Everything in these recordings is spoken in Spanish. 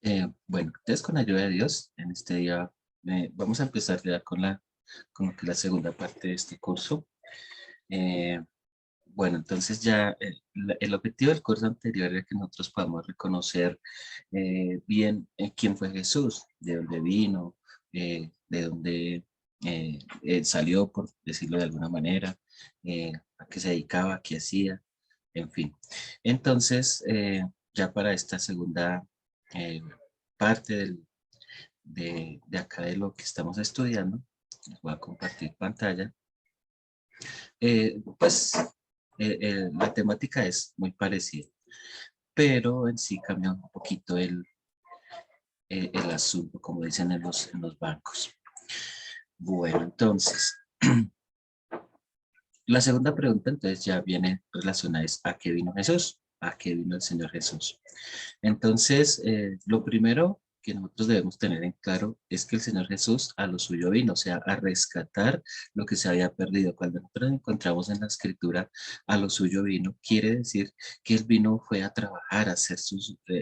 Bueno, entonces con la ayuda de Dios, en este día vamos a empezar ya con lo que es la segunda parte de este curso. Eh, bueno, entonces ya el objetivo del curso anterior era que nosotros podamos reconocer bien quién fue Jesús, de dónde vino, de dónde salió, por decirlo de alguna manera, a qué se dedicaba, qué hacía, en fin. Entonces, ya para esta segunda eh, parte de acá de lo que estamos estudiando, les voy a compartir pantalla. Pues la temática es muy parecida, pero en sí cambia un poquito el asunto, como dicen en los bancos. Bueno, entonces, la segunda pregunta entonces ya viene relacionada es ¿a qué vino Jesús? ¿A qué vino el Señor Jesús? Entonces, lo primero que nosotros debemos tener en claro es que el Señor Jesús a lo suyo vino, o sea, a rescatar lo que se había perdido. Cuando nosotros encontramos en la escritura a lo suyo vino, quiere decir que él vino fue a trabajar, a hacer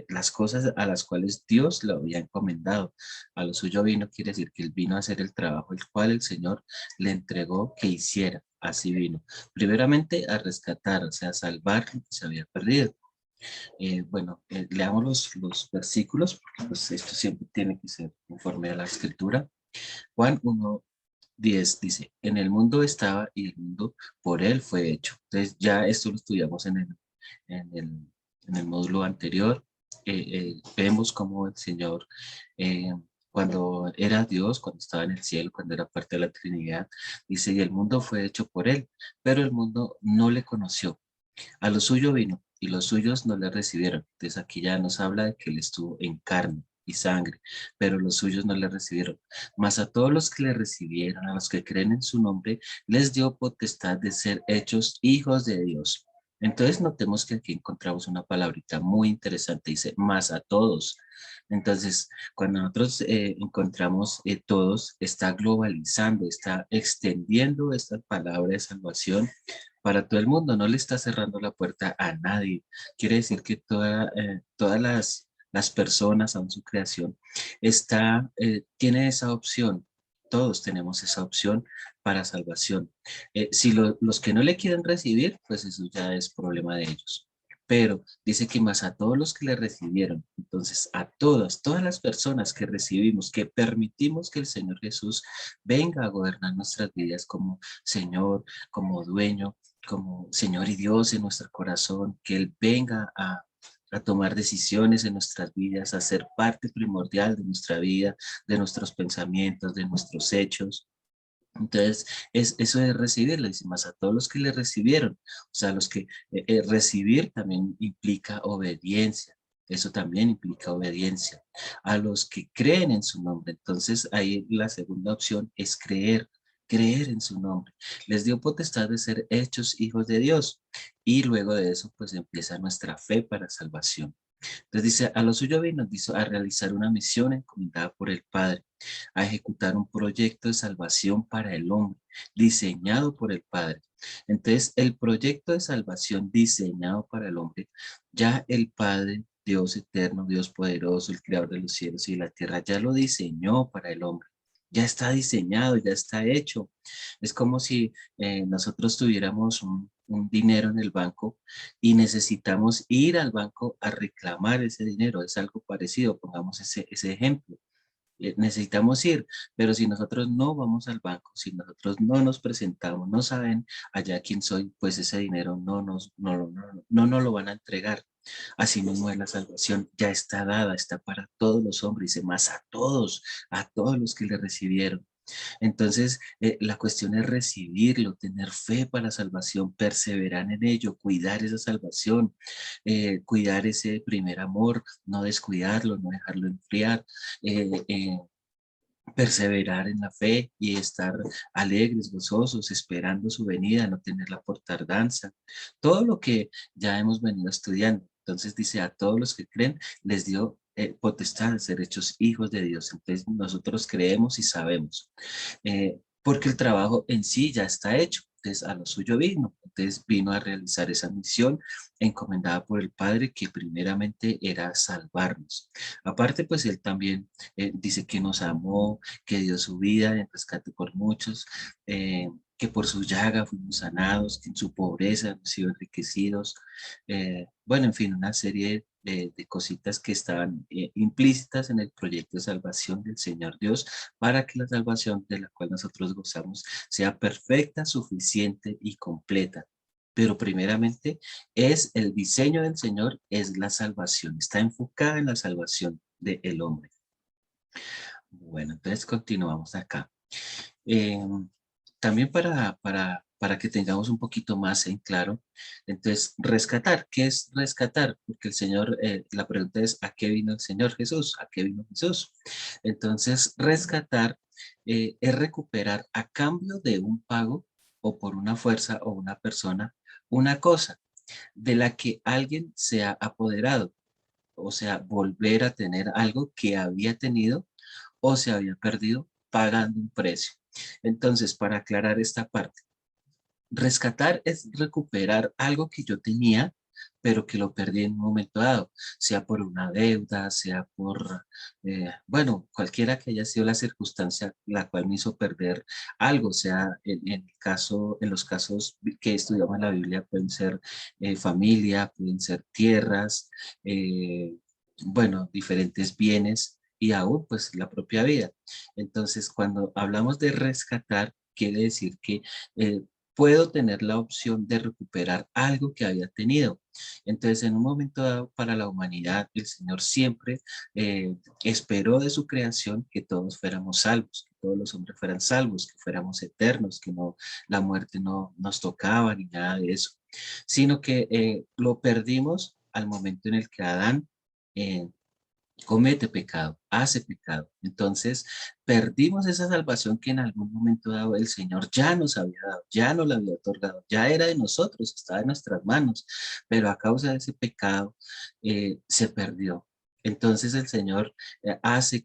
las cosas a las cuales Dios le había encomendado. A lo suyo vino quiere decir que él vino a hacer el trabajo el cual el Señor le entregó que hiciera. Así vino. Primeramente a rescatar, o sea, a salvar lo que se había perdido. Bueno, leamos los versículos, porque pues esto siempre tiene que ser conforme a la escritura. Juan 1:10 dice, en el mundo estaba y el mundo por él fue hecho. Entonces ya esto lo estudiamos en el, en el módulo anterior. Vemos cómo el Señor, eh, cuando era Dios, cuando estaba en el cielo, cuando era parte de la Trinidad, dice, y el mundo fue hecho por él, pero el mundo no le conoció. A lo suyo vino y los suyos no le recibieron. Entonces aquí ya nos habla de que él estuvo en carne y sangre, pero los suyos no le recibieron. Mas a todos los que le recibieron, a los que creen en su nombre, les dio potestad de ser hechos hijos de Dios. Entonces notemos que aquí encontramos una palabrita muy interesante, dice, más a todos. Entonces, cuando nosotros encontramos todos, está globalizando, está extendiendo esta palabra de salvación para todo el mundo, no le está cerrando la puerta a nadie. Quiere decir que todas las personas, aún su creación, tiene esa opción. Todos tenemos esa opción para salvación. Si los que no le quieren recibir, pues eso ya es problema de ellos. Pero dice que más a todos los que le recibieron, entonces a todas las personas que recibimos, que permitimos que el Señor Jesús venga a gobernar nuestras vidas como Señor, como dueño, como Señor y Dios en nuestro corazón, que Él venga a tomar decisiones en nuestras vidas, a ser parte primordial de nuestra vida, de nuestros pensamientos, de nuestros hechos. Entonces, eso es recibirle, dice, más a todos los que le recibieron. O sea, los que recibir también implica obediencia. Eso también implica obediencia. A los que creen en su nombre. Entonces, ahí la segunda opción es creer en su nombre. Les dio potestad de ser hechos hijos de Dios. Y luego de eso, pues empieza nuestra fe para salvación. Entonces dice, a lo suyo vino, dice, a realizar una misión encomendada por el Padre, a ejecutar un proyecto de salvación para el hombre, diseñado por el Padre. Entonces, el proyecto de salvación diseñado para el hombre, ya el Padre, Dios eterno, Dios poderoso, el creador de los cielos y la tierra, ya lo diseñó para el hombre. Ya está diseñado, ya está hecho. Es como si nosotros tuviéramos un dinero en el banco y necesitamos ir al banco a reclamar ese dinero. Es algo parecido, pongamos ese ejemplo. Necesitamos ir, pero si nosotros no vamos al banco, si nosotros no nos presentamos, no saben allá quién soy, pues ese dinero no nos lo van a entregar. Así mismo es la salvación, ya está dada, está para todos los hombres, y más a todos los que le recibieron. Entonces, la cuestión es recibirlo, tener fe para la salvación, perseverar en ello, cuidar esa salvación, cuidar ese primer amor, no descuidarlo, no dejarlo enfriar, perseverar en la fe y estar alegres, gozosos, esperando su venida, no tenerla por tardanza. Todo lo que ya hemos venido estudiando. Entonces dice, a todos los que creen les dio potestad de ser hechos hijos de Dios. Entonces nosotros creemos y sabemos. porque el trabajo en sí ya está hecho. Entonces a lo suyo vino. Entonces vino a realizar esa misión encomendada por el Padre, que primeramente era salvarnos. Aparte, pues él también dice que nos amó, que dio su vida en rescate por muchos, que por su llaga fuimos sanados, que en su pobreza hemos sido enriquecidos. Bueno, en fin, una serie de cositas que estaban implícitas en el proyecto de salvación del Señor Dios, para que la salvación de la cual nosotros gozamos sea perfecta, suficiente y completa. Pero primeramente es el diseño del Señor, es la salvación, está enfocada en la salvación del hombre. Bueno, entonces continuamos acá. Eh, También para que tengamos un poquito más en claro, entonces, rescatar, ¿qué es rescatar? Porque el Señor, la pregunta es, ¿a qué vino el Señor Jesús? ¿A qué vino Jesús? Entonces, rescatar es recuperar a cambio de un pago o por una fuerza o una persona, una cosa de la que alguien se ha apoderado, o sea, volver a tener algo que había tenido o se había perdido pagando un precio. Entonces, para aclarar esta parte, rescatar es recuperar algo que yo tenía, pero que lo perdí en un momento dado, sea por una deuda, sea por, bueno, cualquiera que haya sido la circunstancia la cual me hizo perder algo, sea en el caso, en los casos que estudiamos en la Biblia, pueden ser familia, pueden ser tierras, bueno, diferentes bienes y aún pues la propia vida. Entonces, cuando hablamos de rescatar, quiere decir que eh, puedo tener la opción de recuperar algo que había tenido. Entonces, en un momento dado para la humanidad, el Señor siempre esperó de su creación que todos fuéramos salvos, que todos los hombres fueran salvos, que fuéramos eternos, que no, la muerte no nos tocaba ni nada de eso, sino que lo perdimos al momento en el que Adán eh, comete pecado, hace pecado. Entonces, perdimos esa salvación que en algún momento dado el Señor ya nos había dado, ya nos la había otorgado, ya era de nosotros, estaba en nuestras manos, pero a causa de ese pecado se perdió. Entonces el Señor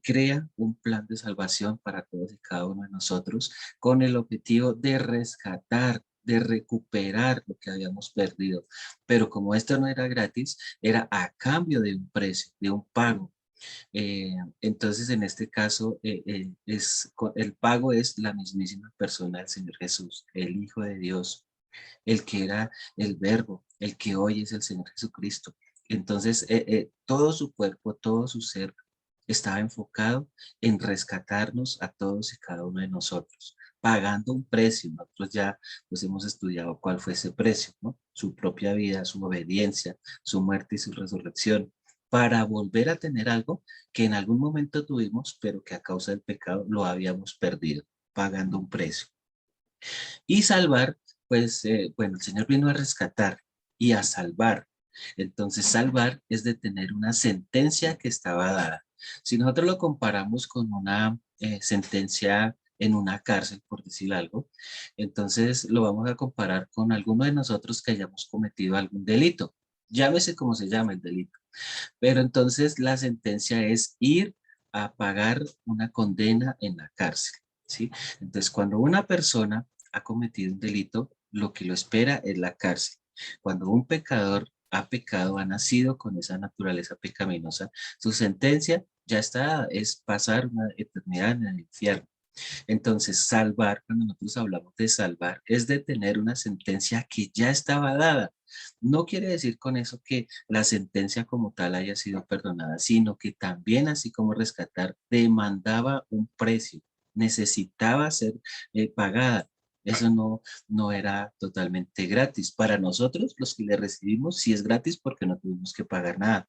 crea un plan de salvación para todos y cada uno de nosotros con el objetivo de rescatar, de recuperar lo que habíamos perdido. Pero como esto no era gratis, era a cambio de un precio, de un pago. Entonces, en este caso, el pago es la mismísima persona del Señor Jesús, el Hijo de Dios, el que era el Verbo, el que hoy es el Señor Jesucristo. Entonces, todo su cuerpo, todo su ser estaba enfocado en rescatarnos a todos y cada uno de nosotros, pagando un precio. Nosotros ya pues hemos estudiado cuál fue ese precio, ¿no? Su propia vida, su obediencia, su muerte y su resurrección, para volver a tener algo que en algún momento tuvimos, pero que a causa del pecado lo habíamos perdido, pagando un precio. Y salvar, pues, bueno, el Señor vino a rescatar y a salvar. Entonces, salvar es detener una sentencia que estaba dada. Si nosotros lo comparamos con una sentencia en una cárcel, por decir algo, entonces lo vamos a comparar con alguno de nosotros que hayamos cometido algún delito. Llámese como se llama el delito. Pero entonces la sentencia es ir a pagar una condena en la cárcel, ¿sí? Entonces, cuando una persona ha cometido un delito, lo que lo espera es la cárcel. Cuando un pecador ha pecado, ha nacido con esa naturaleza pecaminosa, su sentencia ya está, es pasar una eternidad en el infierno. Entonces, salvar, cuando nosotros hablamos de salvar, es detener una sentencia que ya estaba dada. No quiere decir con eso que la sentencia como tal haya sido perdonada, sino que también, así como rescatar, demandaba un precio, necesitaba ser pagada. Eso no era totalmente gratis. Para nosotros, los que le recibimos, sí es gratis porque no tuvimos que pagar nada,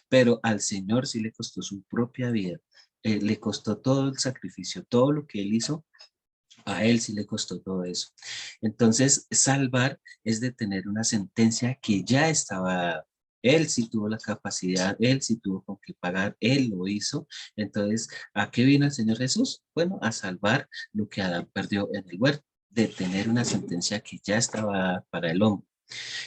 pero al Señor sí le costó su propia vida, le costó todo el sacrificio, todo lo que él hizo, a él sí le costó todo eso. Entonces, salvar es detener una sentencia que ya estaba dada. Él sí tuvo la capacidad, él sí tuvo con qué pagar, él lo hizo. Entonces, ¿a qué vino el Señor Jesús? Bueno, a salvar lo que Adán perdió en el huerto, detener una sentencia que ya estaba dada para el hombre.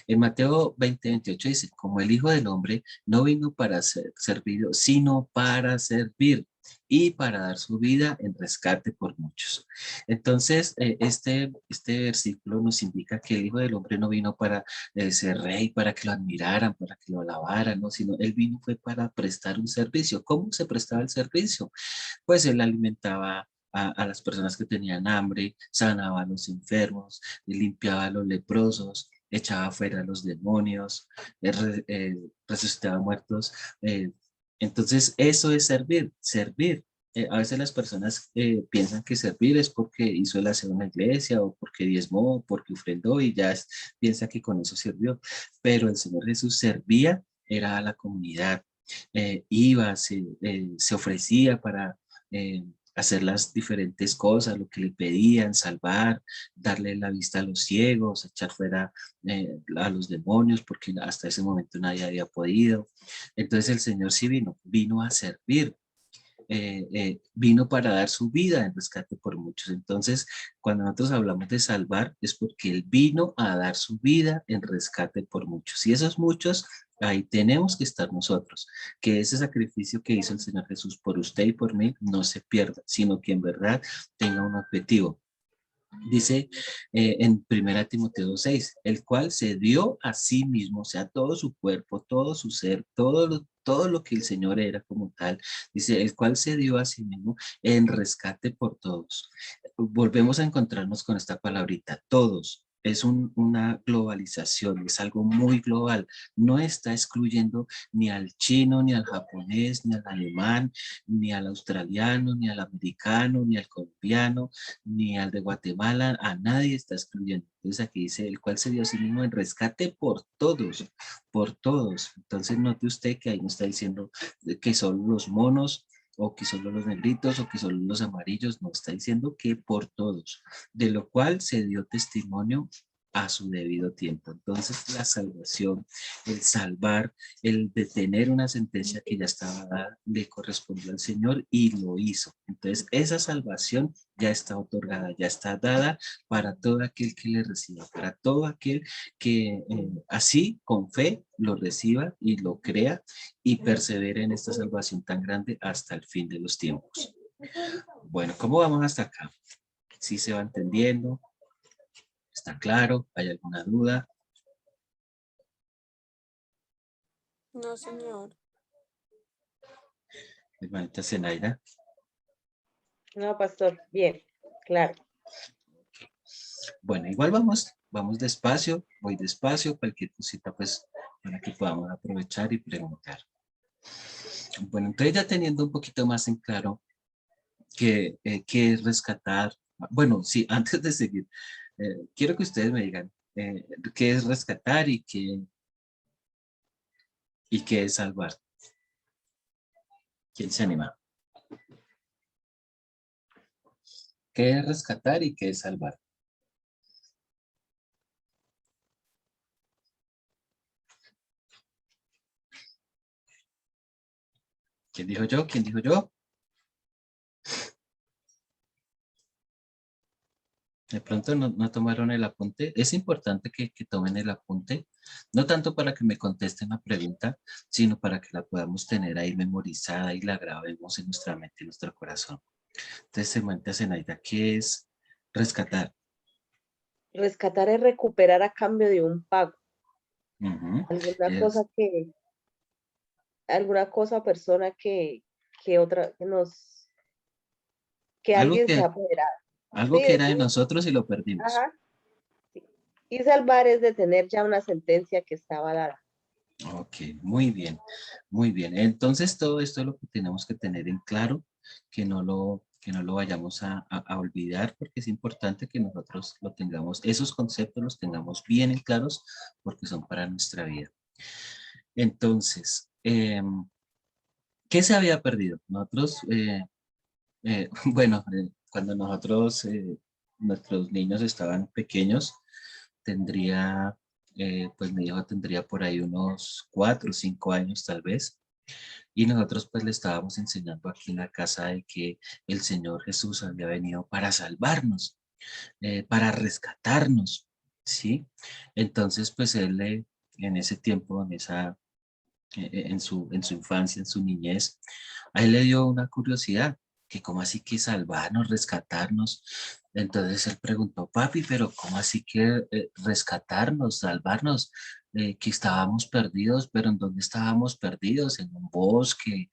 En Mateo 20:28 dice, como el Hijo del Hombre no vino para ser servido, sino para servir y para dar su vida en rescate por muchos. Entonces, este versículo nos indica que el Hijo del Hombre no vino para ser rey, para que lo admiraran, para que lo alabaran, ¿no? Sino él vino fue para prestar un servicio. ¿Cómo se prestaba el servicio? Pues él alimentaba a las personas que tenían hambre, sanaba a los enfermos, limpiaba a los leprosos, echaba fuera a los demonios, resucitaba muertos. eh, entonces, eso es servir, servir. A veces las personas piensan que servir es porque hizo el aseo en la iglesia o porque diezmó, o porque ofrendó y ya piensa que con eso sirvió. Pero el Señor Jesús servía, era a la comunidad, iba, se ofrecía para eh, hacer las diferentes cosas, lo que le pedían, salvar, darle la vista a los ciegos, echar fuera a los demonios, porque hasta ese momento nadie había podido. Entonces el Señor sí vino a servir, vino para dar su vida en rescate por muchos. Entonces, cuando nosotros hablamos de salvar, es porque Él vino a dar su vida en rescate por muchos. Y esos muchos, ahí tenemos que estar nosotros. Que ese sacrificio que hizo el Señor Jesús por usted y por mí no se pierda, sino que en verdad tenga un objetivo. Dice en 1 Timoteo 6, el cual se dio a sí mismo, o sea, todo su cuerpo, todo su ser, todo lo que el Señor era como tal, dice, el cual se dio a sí mismo en rescate por todos. Volvemos a encontrarnos con esta palabrita, todos. Es una globalización, es algo muy global. No está excluyendo ni al chino, ni al japonés, ni al alemán, ni al australiano, ni al americano, ni al colombiano, ni al de Guatemala, a nadie está excluyendo. Entonces aquí dice, el cual se dio a sí mismo en rescate por todos, por todos. Entonces note usted que ahí no está diciendo que son los monos, o que solo los negritos, o que solo los amarillos, no, está diciendo que por todos, de lo cual se dio testimonio a su debido tiempo. Entonces la salvación, el salvar, el detener una sentencia que ya estaba dada, le correspondió al Señor y lo hizo. Entonces esa salvación ya está otorgada, ya está dada para todo aquel que le reciba, para todo aquel que así con fe lo reciba y lo crea y persevere en esta salvación tan grande hasta el fin de los tiempos. Bueno, ¿cómo vamos hasta acá? ¿Sí se va entendiendo? ¿Está claro? ¿Hay alguna duda? No, señor. Hermanita Zenaida. No, pastor, bien, claro. Bueno, igual vamos despacio, voy despacio, cualquier cosita pues para que podamos aprovechar y preguntar. Bueno, entonces ya teniendo un poquito más en claro qué es rescatar, bueno, sí, antes de seguir, quiero que ustedes me digan qué es rescatar y qué es salvar. ¿Quién se anima? ¿Qué es rescatar y qué es salvar? ¿Quién dijo yo? ¿Quién dijo yo? De pronto no tomaron el apunte. Es importante que tomen el apunte, no tanto para que me contesten la pregunta, sino para que la podamos tener ahí memorizada y la grabemos en nuestra mente y nuestro corazón. Entonces, Samantha Zenaida, ¿qué es rescatar? Rescatar es recuperar a cambio de un pago. Ujú. Alguna cosa Es o persona que otra, que algo alguien se que, ha apoderado. algo Sí, que era de nosotros y lo perdimos. ajá, sí. Y salvar es detener ya una sentencia que estaba dada. Ok, muy bien, muy bien. Entonces todo esto es lo que tenemos que tener en claro, que no lo vayamos a olvidar, porque es importante que nosotros lo tengamos, esos conceptos los tengamos bien en claros, porque son para nuestra vida. Entonces, ¿qué se había perdido? Nosotros, bueno, cuando nuestros niños estaban pequeños, tendría, pues mi hijo tendría por ahí unos 4 o 5 años tal vez, y nosotros pues le estábamos enseñando aquí en la casa de que el Señor Jesús había venido para salvarnos, para rescatarnos, ¿sí? Entonces pues él en ese tiempo, en su infancia, en su niñez. A él le dio una curiosidad, que cómo así que salvarnos, rescatarnos. Entonces él preguntó, papi, pero cómo así que rescatarnos, salvarnos, que estábamos perdidos, pero ¿en dónde estábamos perdidos? ¿En un bosque?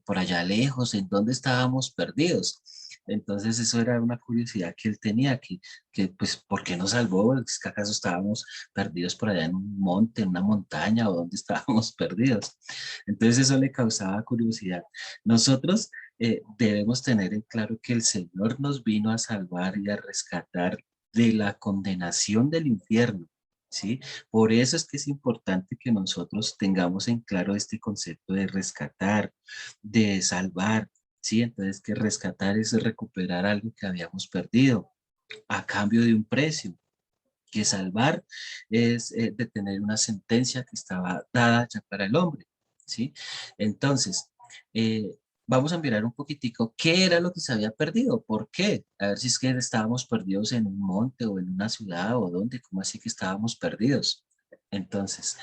¿Por allá lejos? ¿En dónde estábamos perdidos? Entonces eso era una curiosidad que él tenía, que pues, ¿por qué nos salvó? ¿Es que acaso estábamos perdidos por allá en un monte, en una montaña, o dónde estábamos perdidos? Entonces eso le causaba curiosidad. Nosotros debemos tener en claro que el Señor nos vino a salvar y a rescatar de la condenación del infierno, ¿sí? Por eso es que es importante que nosotros tengamos en claro este concepto de rescatar, de salvar, ¿sí? Entonces que rescatar es recuperar algo que habíamos perdido a cambio de un precio, que salvar es detener una sentencia que estaba dada ya para el hombre, ¿sí? Entonces, eh, vamos a mirar un poquitico qué era lo que se había perdido, por qué, a ver si es que estábamos perdidos en un monte o en una ciudad o dónde, cómo así que estábamos perdidos. Entonces,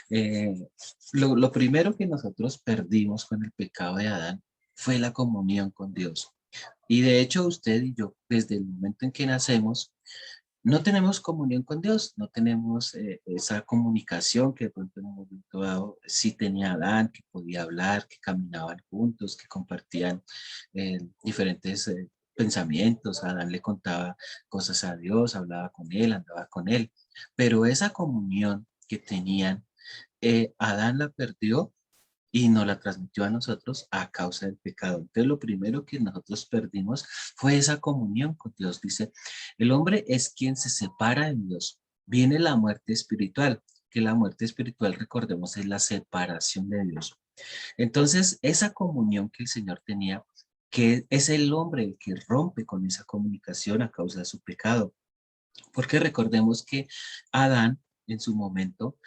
eh, lo primero que nosotros perdimos con el pecado de Adán fue la comunión con Dios. Y de hecho, usted y yo, desde el momento en que nacemos, no tenemos comunión con Dios, no tenemos esa comunicación que de pronto en un momento dado sí tenía Adán, que podía hablar, que caminaban juntos, que compartían diferentes pensamientos. Adán le contaba cosas a Dios, hablaba con él, andaba con él, pero esa comunión que tenían, Adán la perdió y nos la transmitió a nosotros a causa del pecado. Entonces lo primero que nosotros perdimos fue esa comunión con Dios. Dice, el hombre es quien se separa de Dios. Viene la muerte espiritual, que la muerte espiritual, recordemos, es la separación de Dios. Entonces, esa comunión que el Señor tenía, que es el hombre el que rompe con esa comunicación a causa de su pecado. Porque recordemos que Adán, en su momento,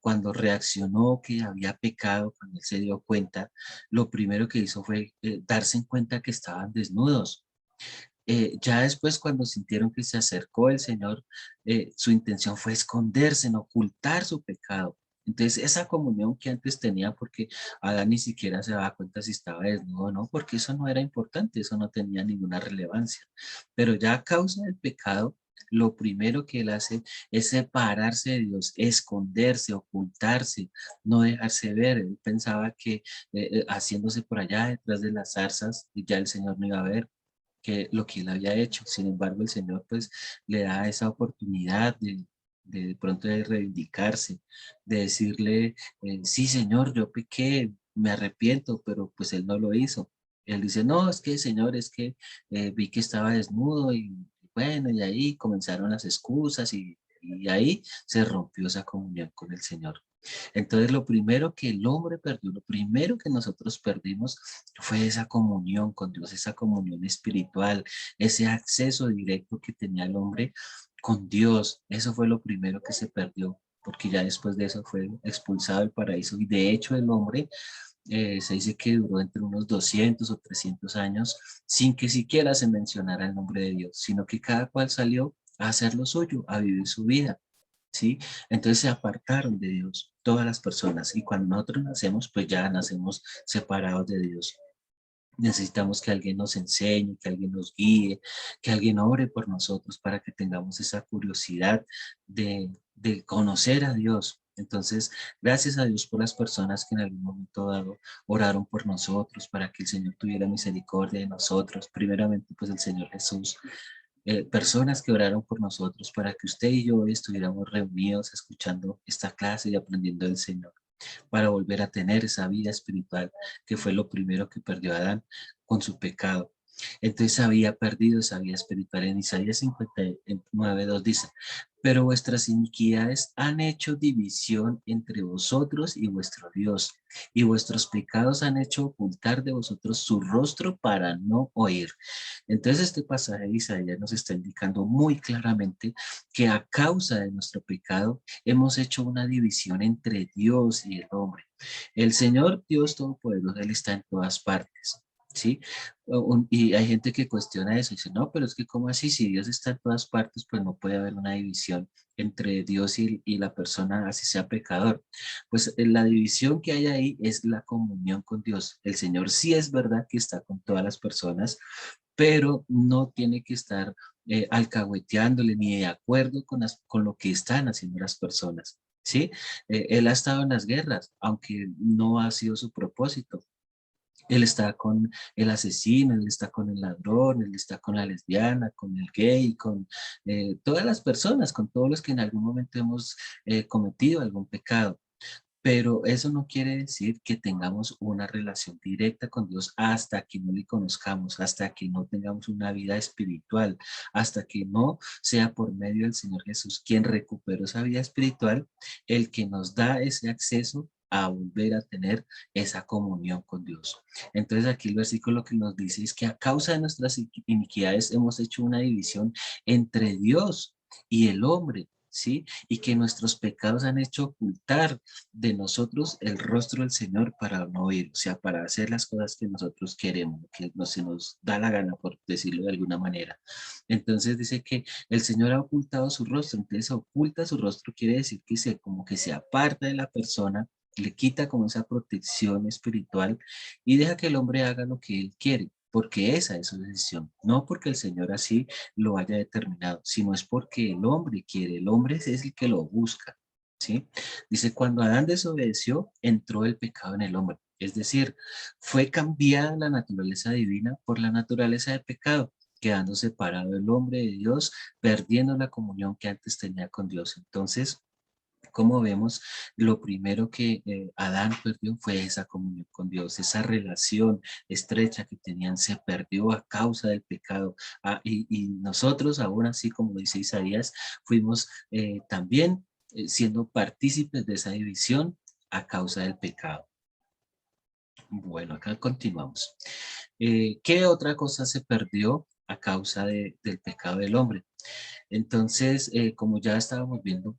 cuando reaccionó que había pecado, cuando él se dio cuenta, lo primero que hizo fue darse en cuenta que estaban desnudos. Ya después, cuando sintieron que se acercó el Señor, su intención fue esconderse, en ocultar su pecado. Entonces, esa comunión que antes tenía, porque Adán ni siquiera se daba cuenta si estaba desnudo o no, porque eso no era importante, eso no tenía ninguna relevancia. Pero ya a causa del pecado, lo primero que él hace es separarse de Dios, esconderse, ocultarse, no dejarse ver. Él pensaba que haciéndose por allá detrás de las zarzas, ya el Señor no iba a ver que lo que él había hecho. Sin embargo, el Señor pues le da esa oportunidad de pronto de reivindicarse, de decirle, sí, Señor, yo pequé, me arrepiento, pero pues él no lo hizo. Él dice, no, es que, Señor, es que vi que estaba desnudo y bueno, y ahí comenzaron las excusas y ahí se rompió esa comunión con el Señor. Entonces, lo primero que el hombre perdió, lo primero que nosotros perdimos fue esa comunión con Dios, esa comunión espiritual, ese acceso directo que tenía el hombre con Dios. Eso fue lo primero que se perdió, porque ya después de eso fue expulsado del paraíso. Y de hecho, el hombre se dice que duró entre unos 200 o 300 años sin que siquiera se mencionara el nombre de Dios, sino que cada cual salió a hacer lo suyo, a vivir su vida. ¿Sí? Entonces se apartaron de Dios todas las personas y cuando nosotros nacemos, pues ya nacemos separados de Dios. Necesitamos que alguien nos enseñe, que alguien nos guíe, que alguien ore por nosotros para que tengamos esa curiosidad de conocer a Dios. Entonces, gracias a Dios por las personas que en algún momento dado oraron por nosotros para que el Señor tuviera misericordia de nosotros. Primeramente, pues el Señor Jesús, personas que oraron por nosotros para que usted y yo hoy estuviéramos reunidos escuchando esta clase y aprendiendo del Señor, para volver a tener esa vida espiritual que fue lo primero que perdió Adán con su pecado. Entonces había perdido esa vida espiritual. En Isaías 59:2 dice, pero vuestras iniquidades han hecho división entre vosotros y vuestro Dios, y vuestros pecados han hecho ocultar de vosotros su rostro para no oír. Entonces este pasaje de Isaías nos está indicando muy claramente que a causa de nuestro pecado hemos hecho una división entre Dios y el hombre. El Señor Dios Todopoderoso, Él está en todas partes. ¿sí? Y hay gente que cuestiona eso y dice, no, pero es que ¿cómo así? Si Dios está en todas partes, pues no puede haber una división entre Dios y la persona, así sea pecador. Pues la división que hay ahí es la comunión con Dios. El Señor sí es verdad que está con todas las personas, pero no tiene que estar alcahueteándole ni de acuerdo con lo que están haciendo las personas. ¿Sí? Él ha estado en las guerras, aunque no ha sido su propósito. Él está con el asesino, él está con el ladrón, él está con la lesbiana, con el gay, con todas las personas, con todos los que en algún momento hemos cometido algún pecado. Pero eso no quiere decir que tengamos una relación directa con Dios hasta que no le conozcamos, hasta que no tengamos una vida espiritual, hasta que no sea por medio del Señor Jesús quien recuperó esa vida espiritual, el que nos da ese acceso a volver a tener esa comunión con Dios. Entonces aquí el versículo que nos dice es que a causa de nuestras iniquidades hemos hecho una división entre Dios y el hombre, ¿sí? Y que nuestros pecados han hecho ocultar de nosotros el rostro del Señor para no oír, o sea, para hacer las cosas que nosotros queremos, que no se nos da la gana, por decirlo de alguna manera. Entonces dice que el Señor ha ocultado su rostro, entonces oculta su rostro quiere decir que se, como que se aparta de la persona, le quita como esa protección espiritual y deja que el hombre haga lo que él quiere, porque esa es su decisión, no porque el Señor así lo haya determinado, sino es porque el hombre quiere, el hombre es el que lo busca, ¿sí? Dice, cuando Adán desobedeció, entró el pecado en el hombre. Es decir, fue cambiada la naturaleza divina por la naturaleza de pecado, quedando separado el hombre de Dios, perdiendo la comunión que antes tenía con Dios. Entonces, como vemos, lo primero que Adán perdió fue esa comunión con Dios, esa relación estrecha que tenían se perdió a causa del pecado. Y nosotros, aún así, como dice Isaías, fuimos también siendo partícipes de esa división a causa del pecado. Bueno, acá continuamos. ¿Qué otra cosa se perdió a causa del pecado del hombre? Entonces, como ya estábamos viendo,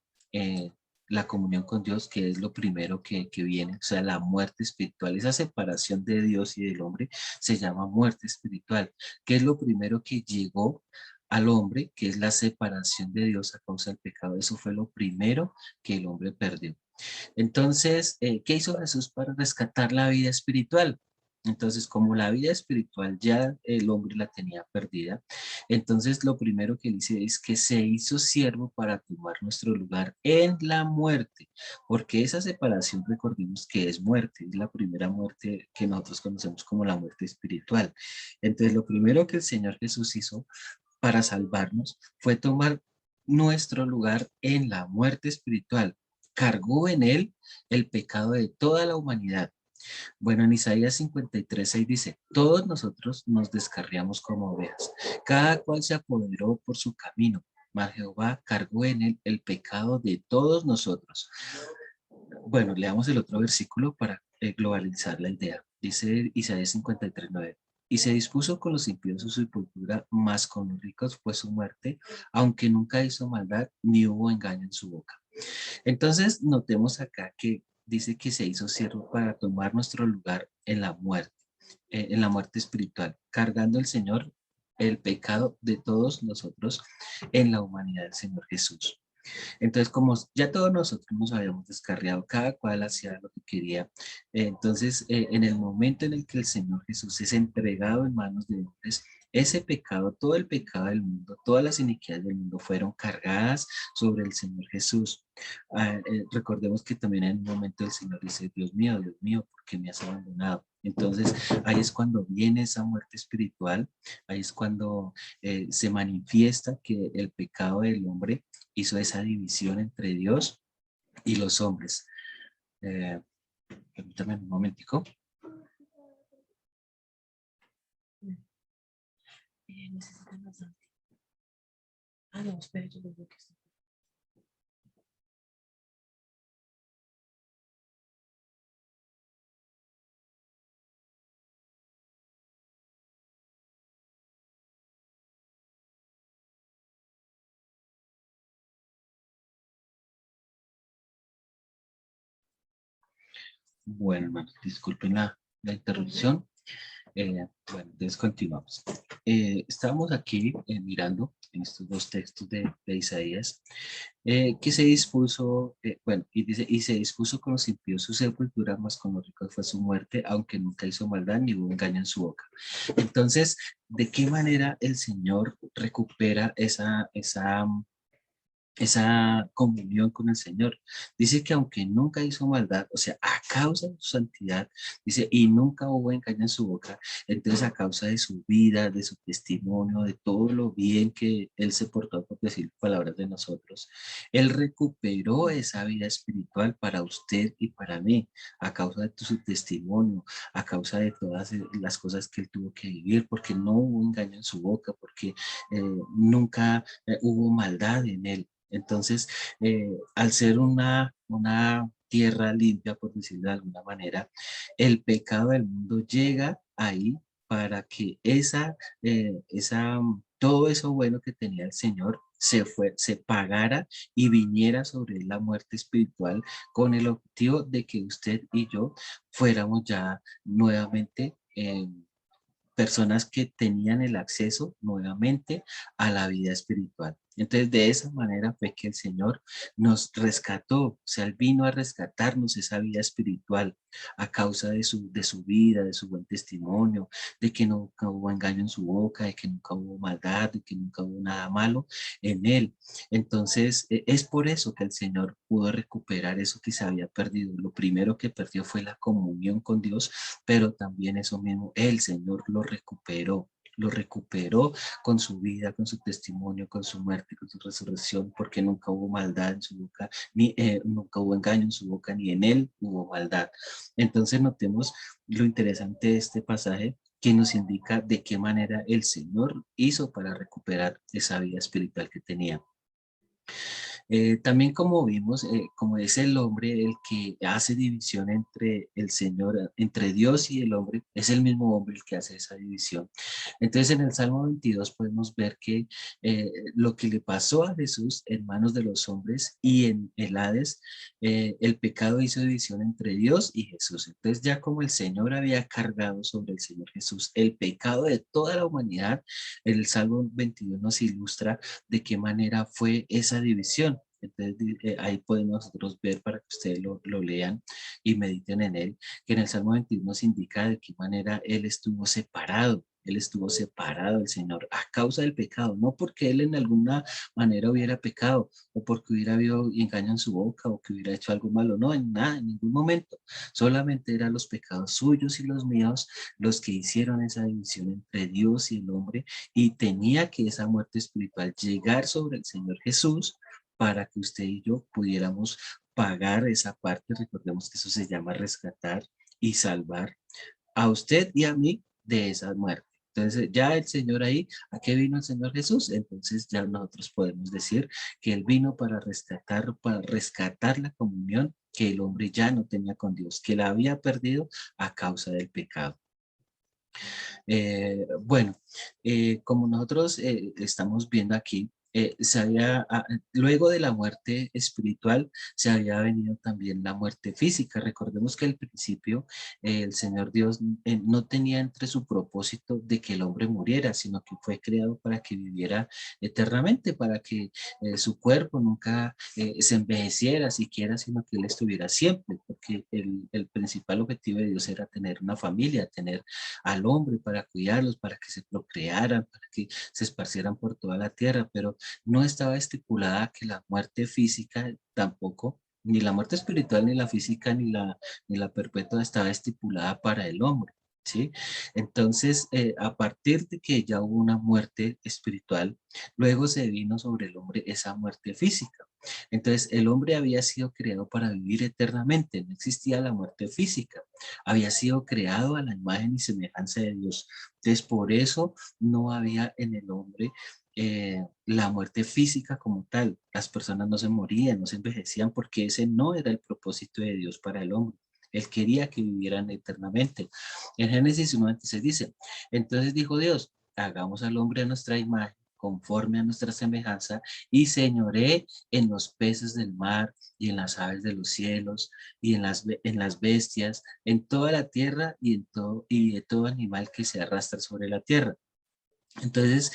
la comunión con Dios, que es lo primero que viene, o sea, la muerte espiritual, esa separación de Dios y del hombre se llama muerte espiritual, que es lo primero que llegó al hombre, que es la separación de Dios a causa del pecado. Eso fue lo primero que el hombre perdió. Entonces, ¿qué hizo Jesús para rescatar la vida espiritual? Entonces, como la vida espiritual ya el hombre la tenía perdida, entonces lo primero que él dice es que se hizo siervo para tomar nuestro lugar en la muerte, porque esa separación, recordemos que es muerte, es la primera muerte que nosotros conocemos como la muerte espiritual. Entonces, lo primero que el Señor Jesús hizo para salvarnos fue tomar nuestro lugar en la muerte espiritual. Cargó en él el pecado de toda la humanidad. Bueno, en Isaías 53:6 dice, todos nosotros nos descarriamos como ovejas, cada cual se apoderó por su camino, mas Jehová cargó en él el pecado de todos nosotros. Bueno, leamos el otro versículo para globalizar la idea. Dice Isaías 53:9. Y se dispuso con los impíos su sepultura, mas con los ricos fue su muerte, aunque nunca hizo maldad ni hubo engaño en su boca. Entonces, notemos acá que dice que se hizo siervo para tomar nuestro lugar en la muerte espiritual, cargando el Señor el pecado de todos nosotros en la humanidad del Señor Jesús. Entonces, como ya todos nosotros nos habíamos descarriado, cada cual hacía lo que quería, entonces en el momento en el que el Señor Jesús es entregado en manos de hombres, ese pecado, todo el pecado del mundo, todas las iniquidades del mundo fueron cargadas sobre el Señor Jesús. Recordemos que también en un momento el Señor dice, Dios mío, ¿por qué me has abandonado? Entonces ahí es cuando viene esa muerte espiritual, ahí es cuando se manifiesta que el pecado del hombre hizo esa división entre Dios y los hombres. Permítame un momentico. Necesitan bastante. No, espera, yo les digo que sí. Bueno, hermanos, disculpen la interrupción. Bueno, entonces continuamos. Estábamos aquí mirando en estos dos textos de Isaías, que se dispuso, bueno, y dice, y se dispuso con los impíos su sepultura, mas con los ricos fue su muerte, aunque nunca hizo maldad ni hubo engaño en su boca. Entonces, ¿de qué manera el Señor recupera esa comunión con el Señor? Dice que aunque nunca hizo maldad, o sea, a causa de su santidad, dice, y nunca hubo engaño en su boca, entonces a causa de su vida, de su testimonio, de todo lo bien que él se portó, por decir palabras de nosotros, él recuperó esa vida espiritual para usted y para mí, a causa de su testimonio, a causa de todas las cosas que él tuvo que vivir, porque no hubo engaño en su boca, porque nunca hubo maldad en él. Entonces, al ser una tierra limpia, por decirlo de alguna manera, el pecado del mundo llega ahí para que todo eso bueno que tenía el Señor se pagara y viniera sobre él la muerte espiritual con el objetivo de que usted y yo fuéramos ya nuevamente personas que tenían el acceso nuevamente a la vida espiritual. Entonces, de esa manera fue que el Señor nos rescató, o sea, Él vino a rescatarnos esa vida espiritual a causa de su vida, de su buen testimonio, de que nunca hubo engaño en su boca, de que nunca hubo maldad, de que nunca hubo nada malo en Él. Entonces, es por eso que el Señor pudo recuperar eso que se había perdido. Lo primero que perdió fue la comunión con Dios, pero también eso mismo, el Señor lo recuperó con su vida, con su testimonio, con su muerte, con su resurrección, porque nunca hubo maldad en su boca, nunca hubo engaño en su boca, ni en él hubo maldad. Entonces notemos lo interesante de este pasaje que nos indica de qué manera el Señor hizo para recuperar esa vida espiritual que tenía. También como vimos, como es el hombre el que hace división entre el Señor, entre Dios y el hombre, es el mismo hombre el que hace esa división. Entonces en el Salmo 22 podemos ver que lo que le pasó a Jesús en manos de los hombres y en el Hades, el pecado hizo división entre Dios y Jesús. Entonces ya como el Señor había cargado sobre el Señor Jesús el pecado de toda la humanidad, el Salmo 22 nos ilustra de qué manera fue esa división. Entonces ahí podemos nosotros ver para que ustedes lo lean y mediten en él, que en el Salmo 21 nos indica de qué manera él estuvo separado del Señor a causa del pecado, no porque él en alguna manera hubiera pecado o porque hubiera habido engaño en su boca o que hubiera hecho algo malo, no, en nada, en ningún momento, solamente eran los pecados suyos y los míos los que hicieron esa división entre Dios y el hombre y tenía que esa muerte espiritual llegar sobre el Señor Jesús para que usted y yo pudiéramos pagar esa parte. Recordemos que eso se llama rescatar y salvar a usted y a mí de esa muerte. Entonces ya el Señor ahí, ¿a qué vino el Señor Jesús? Entonces ya nosotros podemos decir que Él vino para rescatar la comunión que el hombre ya no tenía con Dios, que la había perdido a causa del pecado. Bueno, como nosotros estamos viendo aquí, luego de la muerte espiritual se había venido también la muerte física. Recordemos que al principio el Señor Dios no tenía entre su propósito de que el hombre muriera, sino que fue creado para que viviera eternamente, para que su cuerpo nunca se envejeciera siquiera, sino que él estuviera siempre, porque el principal objetivo de Dios era tener una familia, tener al hombre para cuidarlos, para que se procrearan, para que se esparcieran por toda la tierra, pero no estaba estipulada que la muerte física tampoco, ni la muerte espiritual, ni la física, ni la perpetua estaba estipulada para el hombre. ¿Sí? Entonces, a partir de que ya hubo una muerte espiritual, luego se vino sobre el hombre esa muerte física. Entonces, el hombre había sido creado para vivir eternamente, no existía la muerte física, había sido creado a la imagen y semejanza de Dios. Entonces, por eso no había en el hombre la muerte física como tal. Las personas no se morían, no se envejecían, porque ese no era el propósito de Dios para el hombre. Él quería que vivieran eternamente. En Génesis 1:26 dice, entonces dijo Dios, hagamos al hombre a nuestra imagen, conforme a nuestra semejanza, y señoré en los peces del mar, y en las aves de los cielos, y en las bestias, en toda la tierra, y de todo animal que se arrastra sobre la tierra. Entonces,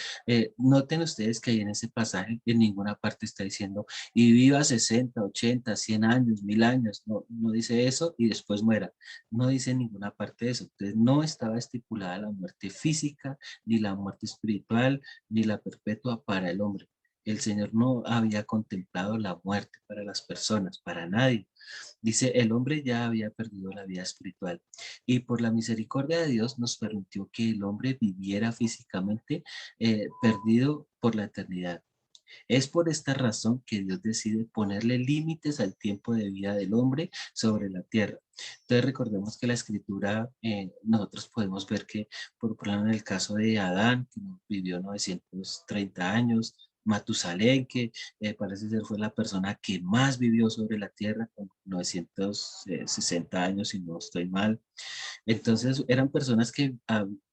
noten ustedes que ahí en ese pasaje en ninguna parte está diciendo y viva 60, 80, 100 años, 1000 años. No, no dice eso y después muera. No dice en ninguna parte de eso. Entonces, no estaba estipulada la muerte física, ni la muerte espiritual, ni la perpetua para el hombre. El Señor no había contemplado la muerte para las personas, para nadie. Dice, el hombre ya había perdido la vida espiritual y por la misericordia de Dios nos permitió que el hombre viviera físicamente perdido por la eternidad. Es por esta razón que Dios decide ponerle límites al tiempo de vida del hombre sobre la tierra. Entonces recordemos que la escritura, nosotros podemos ver que, por ejemplo, en el caso de Adán, que vivió 930 años, Matusalén, que parece ser fue la persona que más vivió sobre la tierra, con 960 años, si no estoy mal. Entonces eran personas que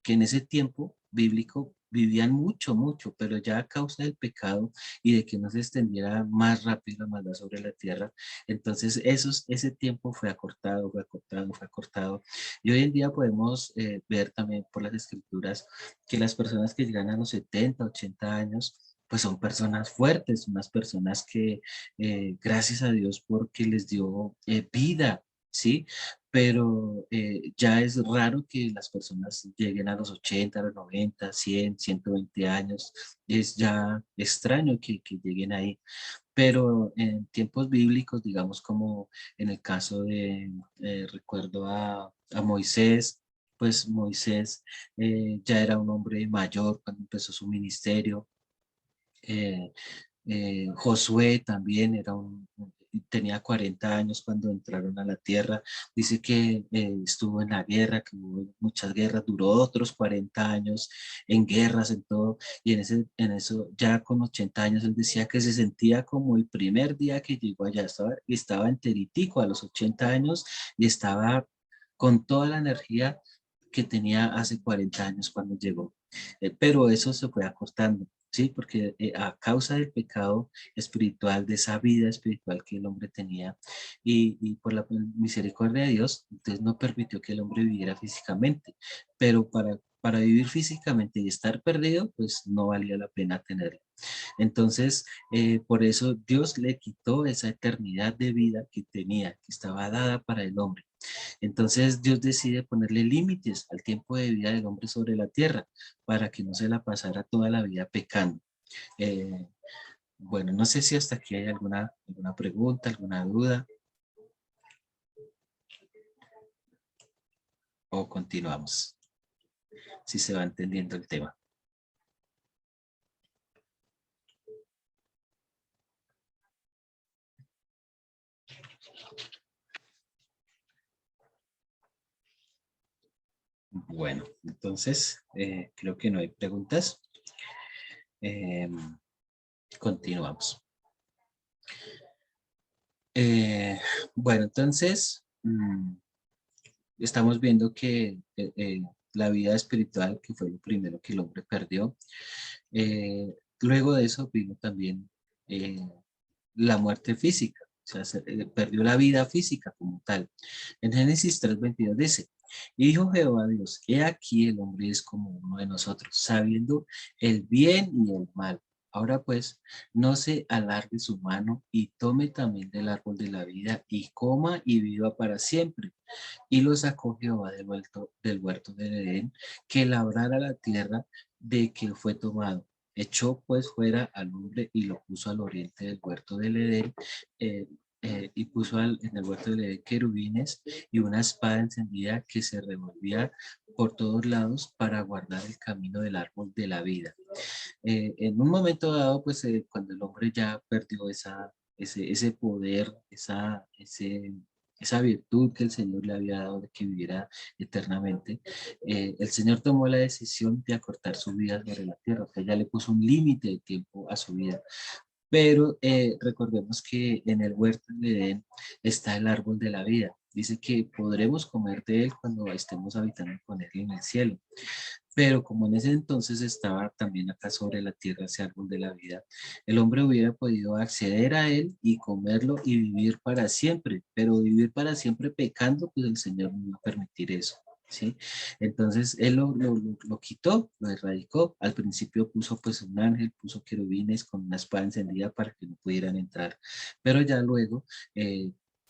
en ese tiempo bíblico vivían mucho, mucho, pero ya a causa del pecado y de que no se extendiera más rápido la maldad sobre la tierra, entonces ese tiempo fue acortado, fue acortado, fue acortado. Y hoy en día podemos ver también por las escrituras que las personas que llegan a los 70, 80 años, pues son personas fuertes, unas personas que gracias a Dios porque les dio vida, ¿sí? Pero ya es raro que las personas lleguen a los 80, a los 90, 100, 120 años. Es ya extraño que lleguen ahí. Pero en tiempos bíblicos, digamos como en el caso de, recuerdo a Moisés, pues Moisés ya era un hombre mayor cuando empezó su ministerio. Eh, Josué también tenía 40 años cuando entraron a la tierra. Dice que estuvo en la guerra, que hubo muchas guerras, duró otros 40 años en guerras, en todo. Y en eso, ya con 80 años, él decía que se sentía como el primer día que llegó allá. Estaba enteritico a los 80 años y estaba con toda la energía que tenía hace 40 años cuando llegó. Pero eso se fue acortando. Sí, porque a causa del pecado espiritual, de esa vida espiritual que el hombre tenía, y por la misericordia de Dios, entonces no permitió que el hombre viviera físicamente. Pero para vivir físicamente y estar perdido, pues no valía la pena tenerlo. Entonces, por eso Dios le quitó esa eternidad de vida que tenía, que estaba dada para el hombre. Entonces Dios decide ponerle límites al tiempo de vida del hombre sobre la tierra para que no se la pasara toda la vida pecando. Eh, bueno, no sé si hasta aquí hay alguna pregunta, alguna duda o continuamos, si se va entendiendo el tema. Bueno, entonces creo que no hay preguntas. Eh, continuamos. Bueno, entonces estamos viendo que la vida espiritual, que fue lo primero que el hombre perdió, luego de eso vino también eh, la muerte física, o sea, perdió la vida física como tal. En Génesis 3:22 dice, y dijo Jehová Dios, he aquí el hombre es como uno de nosotros, sabiendo el bien y el mal. Ahora pues, no se alargue su mano y tome también del árbol de la vida y coma y viva para siempre. Y lo sacó Jehová del huerto del Edén, que labrara la tierra de que fue tomado. Echó pues fuera al hombre y lo puso al oriente del huerto del Edén, eh, y puso en el huerto del Edén querubines y una espada encendida que se revolvía por todos lados para guardar el camino del árbol de la vida. En un momento dado, pues cuando el hombre ya perdió ese poder, esa virtud que el Señor le había dado de que viviera eternamente, el Señor tomó la decisión de acortar su vida sobre la tierra, o sea, ya le puso un límite de tiempo a su vida. Pero recordemos que en el huerto de Edén está el árbol de la vida. Dice que podremos comer de él cuando estemos habitando con él en el cielo. Pero como en ese entonces estaba también acá sobre la tierra ese árbol de la vida, el hombre hubiera podido acceder a él y comerlo y vivir para siempre, pero vivir para siempre pecando, pues el Señor no iba a permitir eso. ¿Sí? Entonces él lo quitó, lo erradicó. Al principio puso pues un ángel, puso querubines con una espada encendida para que no pudieran entrar, pero ya luego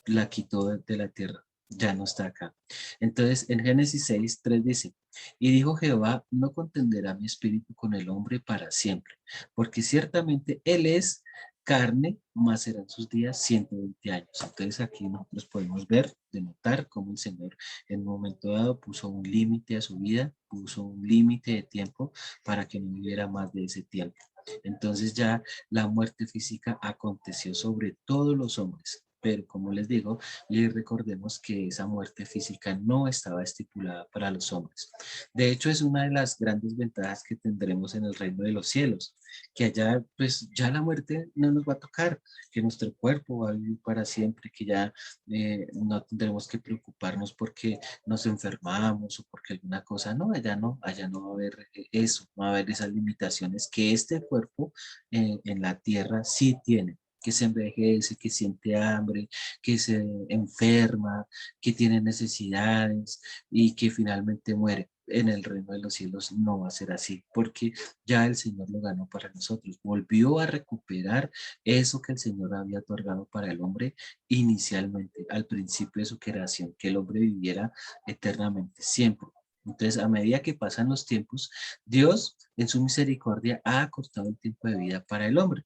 la quitó de la tierra, ya no está acá. Entonces en Génesis 6:3 dice, y dijo Jehová, no contenderá mi espíritu con el hombre para siempre, porque ciertamente él es carne, más serán sus días 120 años. Entonces aquí nosotros podemos ver, denotar cómo el Señor en un momento dado puso un límite a su vida, puso un límite de tiempo para que no viviera más de ese tiempo. Entonces ya la muerte física aconteció sobre todos los hombres. Pero como les digo, y recordemos que esa muerte física no estaba estipulada para los hombres. De hecho, es una de las grandes ventajas que tendremos en el reino de los cielos, que allá pues ya la muerte no nos va a tocar, que nuestro cuerpo va a vivir para siempre, que ya no tendremos que preocuparnos porque nos enfermamos o porque alguna cosa, no, allá no va a haber eso, no va a haber esas limitaciones que este cuerpo en la tierra sí tiene, que se envejece, que siente hambre, que se enferma, que tiene necesidades y que finalmente muere. En el reino de los cielos no va a ser así, porque ya el Señor lo ganó para nosotros. Volvió a recuperar eso que el Señor había otorgado para el hombre inicialmente, al principio de su creación, que el hombre viviera eternamente, siempre. Entonces, a medida que pasan los tiempos, Dios en su misericordia ha acortado el tiempo de vida para el hombre.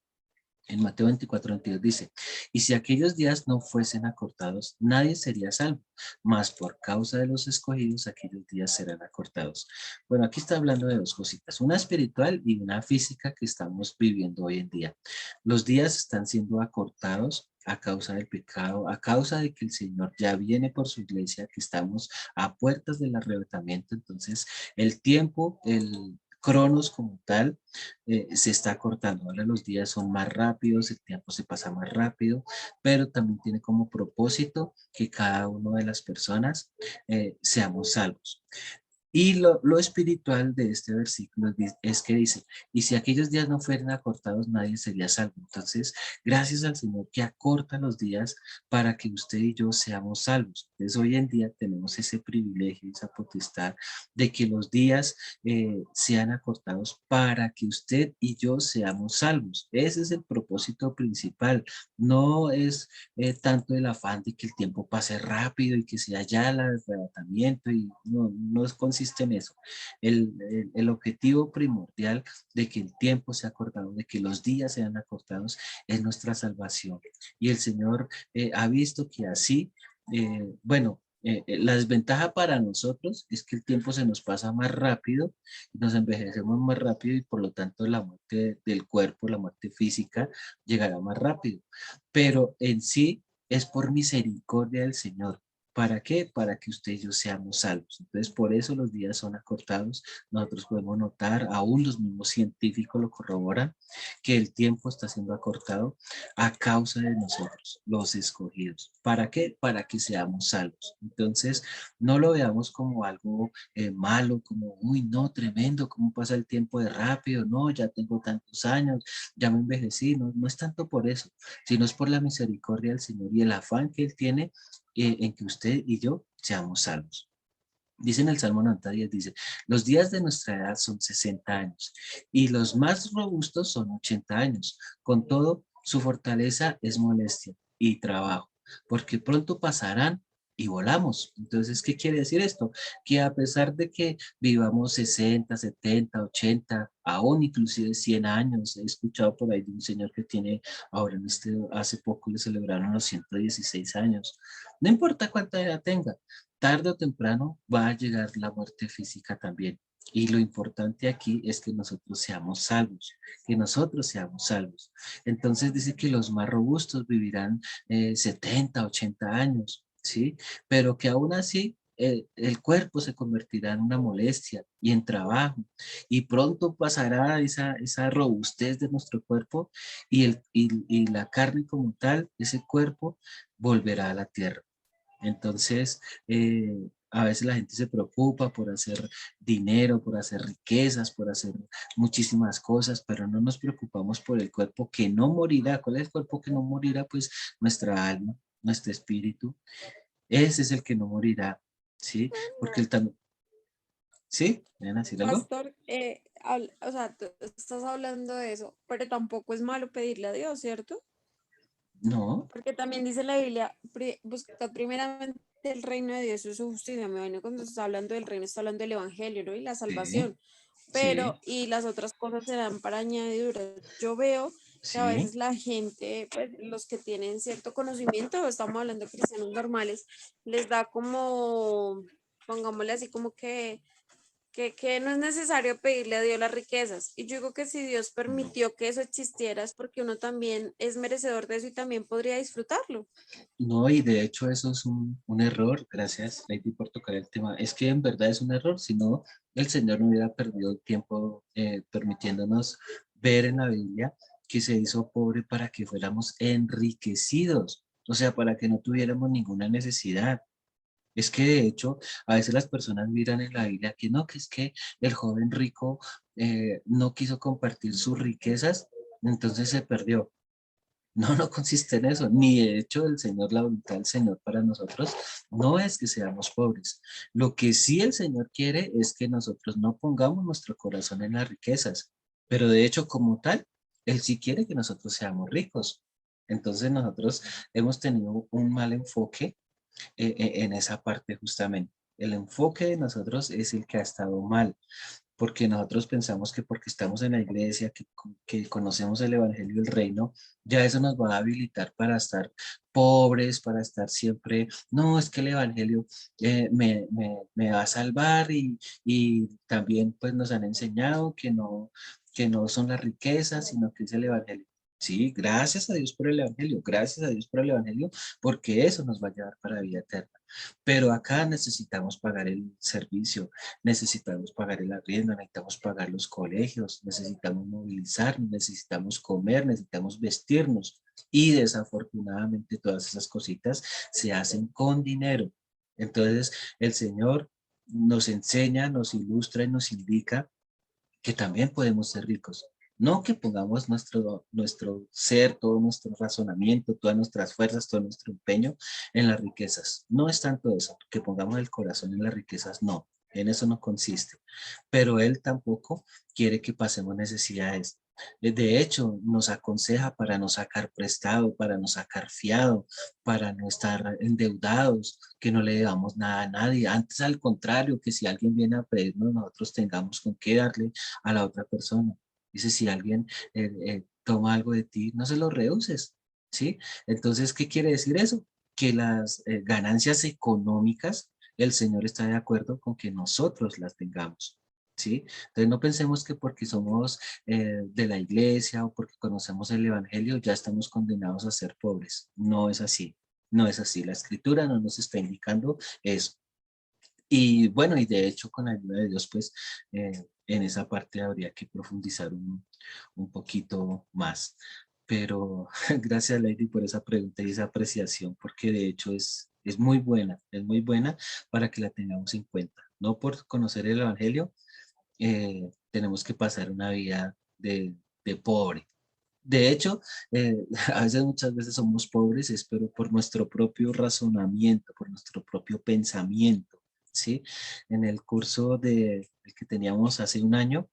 En Mateo 24:22 dice, y si aquellos días no fuesen acortados, nadie sería salvo, mas por causa de los escogidos, aquellos días serán acortados. Bueno, aquí está hablando de dos cositas, una espiritual y una física que estamos viviendo hoy en día. Los días están siendo acortados a causa del pecado, a causa de que el Señor ya viene por su iglesia, que estamos a puertas del arrebatamiento. Entonces, el tiempo, el cronos como tal, se está cortando. Ahora los días son más rápidos, el tiempo se pasa más rápido, pero también tiene como propósito que cada una de las personas seamos salvos. Y lo espiritual de este versículo es que dice, y si aquellos días no fueran acortados, nadie sería salvo. Entonces, gracias al Señor que acorta los días para que usted y yo seamos salvos. Entonces, hoy en día tenemos ese privilegio, esa potestad de que los días sean acortados para que usted y yo seamos salvos. Ese es el propósito principal. No es tanto el afán de que el tiempo pase rápido y que sea ya el arrebatamiento y no consiste en eso. El objetivo primordial de que el tiempo sea acortado, de que los días sean acortados, es nuestra salvación. Y el Señor ha visto que así, bueno, la desventaja para nosotros es que el tiempo se nos pasa más rápido, nos envejecemos más rápido y por lo tanto la muerte del cuerpo, la muerte física, llegará más rápido. Pero en sí es por misericordia del Señor. ¿Para qué? Para que usted y yo seamos salvos. Entonces, por eso los días son acortados. Nosotros podemos notar, aún los mismos científicos lo corroboran, que el tiempo está siendo acortado a causa de nosotros, los escogidos. ¿Para qué? Para que seamos salvos. Entonces, no lo veamos como algo malo, como, uy, no, tremendo, cómo pasa el tiempo de rápido, no, ya tengo tantos años, ya me envejecí, no, no es tanto por eso, sino es por la misericordia del Señor y el afán que Él tiene en que usted y yo seamos salvos. Dice en el Salmo 90:10, dice, los días de nuestra edad son 60 años y los más robustos son 80 años. Con todo, su fortaleza es molestia y trabajo, porque pronto pasarán y volamos. Entonces, ¿qué quiere decir esto? Que a pesar de que vivamos 60, 70, 80, aún inclusive 100 años, he escuchado por ahí de un señor que tiene, ahora hace poco le celebraron los 116 años. No importa cuánta edad tenga, tarde o temprano va a llegar la muerte física también. Y lo importante aquí es que nosotros seamos salvos, que nosotros seamos salvos. Entonces dice que los más robustos vivirán 70, 80 años, ¿sí? Pero que aún así el cuerpo se convertirá en una molestia y en trabajo. Y pronto pasará esa robustez de nuestro cuerpo y la carne como tal, ese cuerpo, volverá a la tierra. Entonces, A veces la gente se preocupa por hacer dinero, por hacer riquezas, por hacer muchísimas cosas, pero no nos preocupamos por el cuerpo que no morirá. ¿Cuál es el cuerpo que no morirá? Pues nuestra alma, nuestro espíritu. Ese es el que no morirá, ¿sí? Porque el también, ¿sí? ¿Quieren decir algo? Pastor, o sea, tú estás hablando de eso, pero tampoco es malo pedirle a Dios, ¿cierto? No, Porque también dice la Biblia, buscad primeramente el reino de Dios y su justicia. Me imagino cuando está hablando del reino, está hablando del evangelio, ¿no? Y la sí, salvación. sí, Pero, y las otras cosas serán para añadidura. Yo veo que a sí. veces la gente, pues los que tienen cierto conocimiento, estamos hablando de cristianos normales, les da como, pongámosle así, como que no es necesario pedirle a Dios las riquezas. Y yo digo que si Dios permitió que eso existiera es porque uno también es merecedor de eso y también podría disfrutarlo. No, y de hecho eso es un error, gracias Lady por tocar el tema, es que en verdad es un error, si no el Señor no hubiera perdido tiempo permitiéndonos ver en la Biblia que se hizo pobre para que fuéramos enriquecidos, o sea, para que no tuviéramos ninguna necesidad. Es que de hecho a veces las personas miran en la Biblia que no, que es que el joven rico no quiso compartir sus riquezas, entonces se perdió. No, no consiste en eso, ni de hecho el Señor, la voluntad del Señor para nosotros no es que seamos pobres. Lo que sí el Señor quiere es que nosotros no pongamos nuestro corazón en las riquezas, pero de hecho como tal, Él sí quiere que nosotros seamos ricos. Entonces nosotros hemos tenido un mal enfoque en esa parte justamente. El enfoque de nosotros es el que ha estado mal porque nosotros pensamos que porque estamos en la iglesia, que conocemos el evangelio del reino, ya eso nos va a habilitar para estar pobres, para estar siempre, no, es que el evangelio me va a salvar y también pues nos han enseñado que no son las riquezas, sino que es el evangelio. Sí, gracias a Dios por el evangelio, gracias a Dios por el evangelio, porque eso nos va a llevar para la vida eterna. Pero acá necesitamos pagar el servicio, necesitamos pagar el arriendo, necesitamos pagar los colegios, necesitamos movilizarnos, necesitamos comer, necesitamos vestirnos. Y desafortunadamente todas esas cositas se hacen con dinero. Entonces el Señor nos enseña, nos ilustra y nos indica que también podemos ser ricos. No que pongamos nuestro ser, todo nuestro razonamiento, todas nuestras fuerzas, todo nuestro empeño en las riquezas. No es tanto eso, que pongamos el corazón en las riquezas, no. En eso no consiste. Pero Él tampoco quiere que pasemos necesidades. De hecho, nos aconseja para no sacar prestado, para no sacar fiado, para no estar endeudados, que no le debamos nada a nadie. Antes, al contrario, que si alguien viene a pedirnos, nosotros tengamos con qué darle a la otra persona. Dice, si alguien toma algo de ti, no se lo rehuses, ¿sí? Entonces, ¿qué quiere decir eso? Que las ganancias económicas, el Señor está de acuerdo con que nosotros las tengamos, ¿sí? Entonces, no pensemos que porque somos de la iglesia o porque conocemos el evangelio, ya estamos condenados a ser pobres. No es así, no es así. La escritura no nos está indicando eso. Y bueno, y de hecho con la ayuda de Dios, pues en esa parte habría que profundizar un poquito más. Pero gracias Lady por esa pregunta y esa apreciación, porque de hecho es muy buena para que la tengamos en cuenta. No por conocer el Evangelio, tenemos que pasar una vida de pobre. De hecho, a veces, muchas veces somos pobres, es pero por nuestro propio razonamiento, por nuestro propio pensamiento, ¿sí? En el curso el que teníamos hace un año,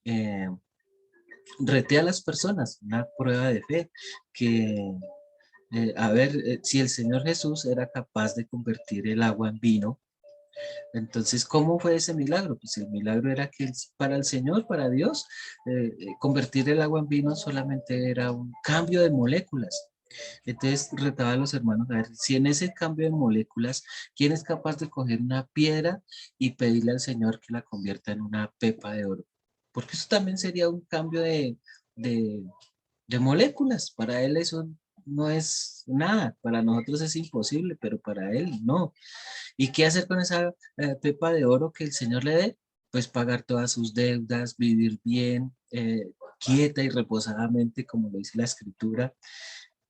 eh, reté a las personas, una prueba de fe, que a ver si el Señor Jesús era capaz de convertir el agua en vino. Entonces, ¿cómo fue ese milagro? Pues el milagro era que para el Señor, para Dios, convertir el agua en vino solamente era un cambio de moléculas. Entonces retaba a los hermanos a ver si en ese cambio de moléculas, ¿quién es capaz de coger una piedra y pedirle al Señor que la convierta en una pepa de oro? Porque eso también sería un cambio de, de moléculas. Para él eso no es nada. Para nosotros es imposible, pero para él no. ¿Y qué hacer con esa pepa de oro que el Señor le dé? Pues pagar todas sus deudas, vivir bien, quieta y reposadamente, como lo dice la Escritura.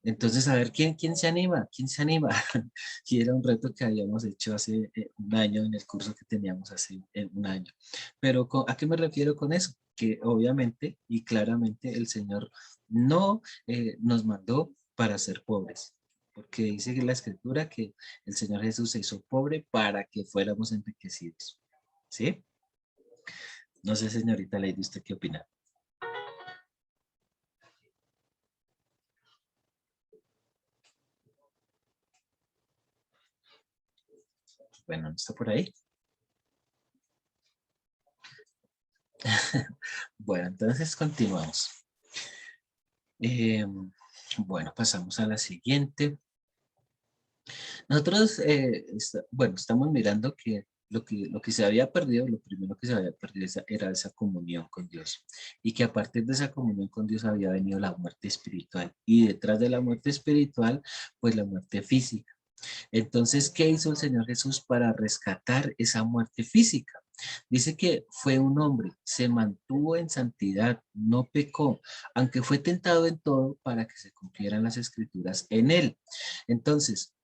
Entonces, a ver, ¿quién se anima? ¿Quién se anima? Y era un reto que habíamos hecho hace un año en el curso que teníamos hace un año. Pero ¿a qué me refiero con eso? Que obviamente y claramente el Señor no nos mandó para ser pobres. Porque dice que la escritura que el Señor Jesús se hizo pobre para que fuéramos enriquecidos. ¿Sí? No sé, señorita Lady, ¿usted qué opina? Bueno, ¿no está por ahí? Bueno, entonces continuamos. Eh, bueno, pasamos a la siguiente. Nosotros, bueno, estamos mirando que lo que se había perdido, lo primero que se había perdido era esa comunión con Dios. Y que a partir de esa comunión con Dios había venido la muerte espiritual. Y detrás de la muerte espiritual, pues la muerte física. Entonces, ¿qué hizo el Señor Jesús para rescatar esa muerte física? Dice que fue un hombre, se mantuvo en santidad, no pecó, aunque fue tentado en todo para que se cumplieran las escrituras en él. Entonces,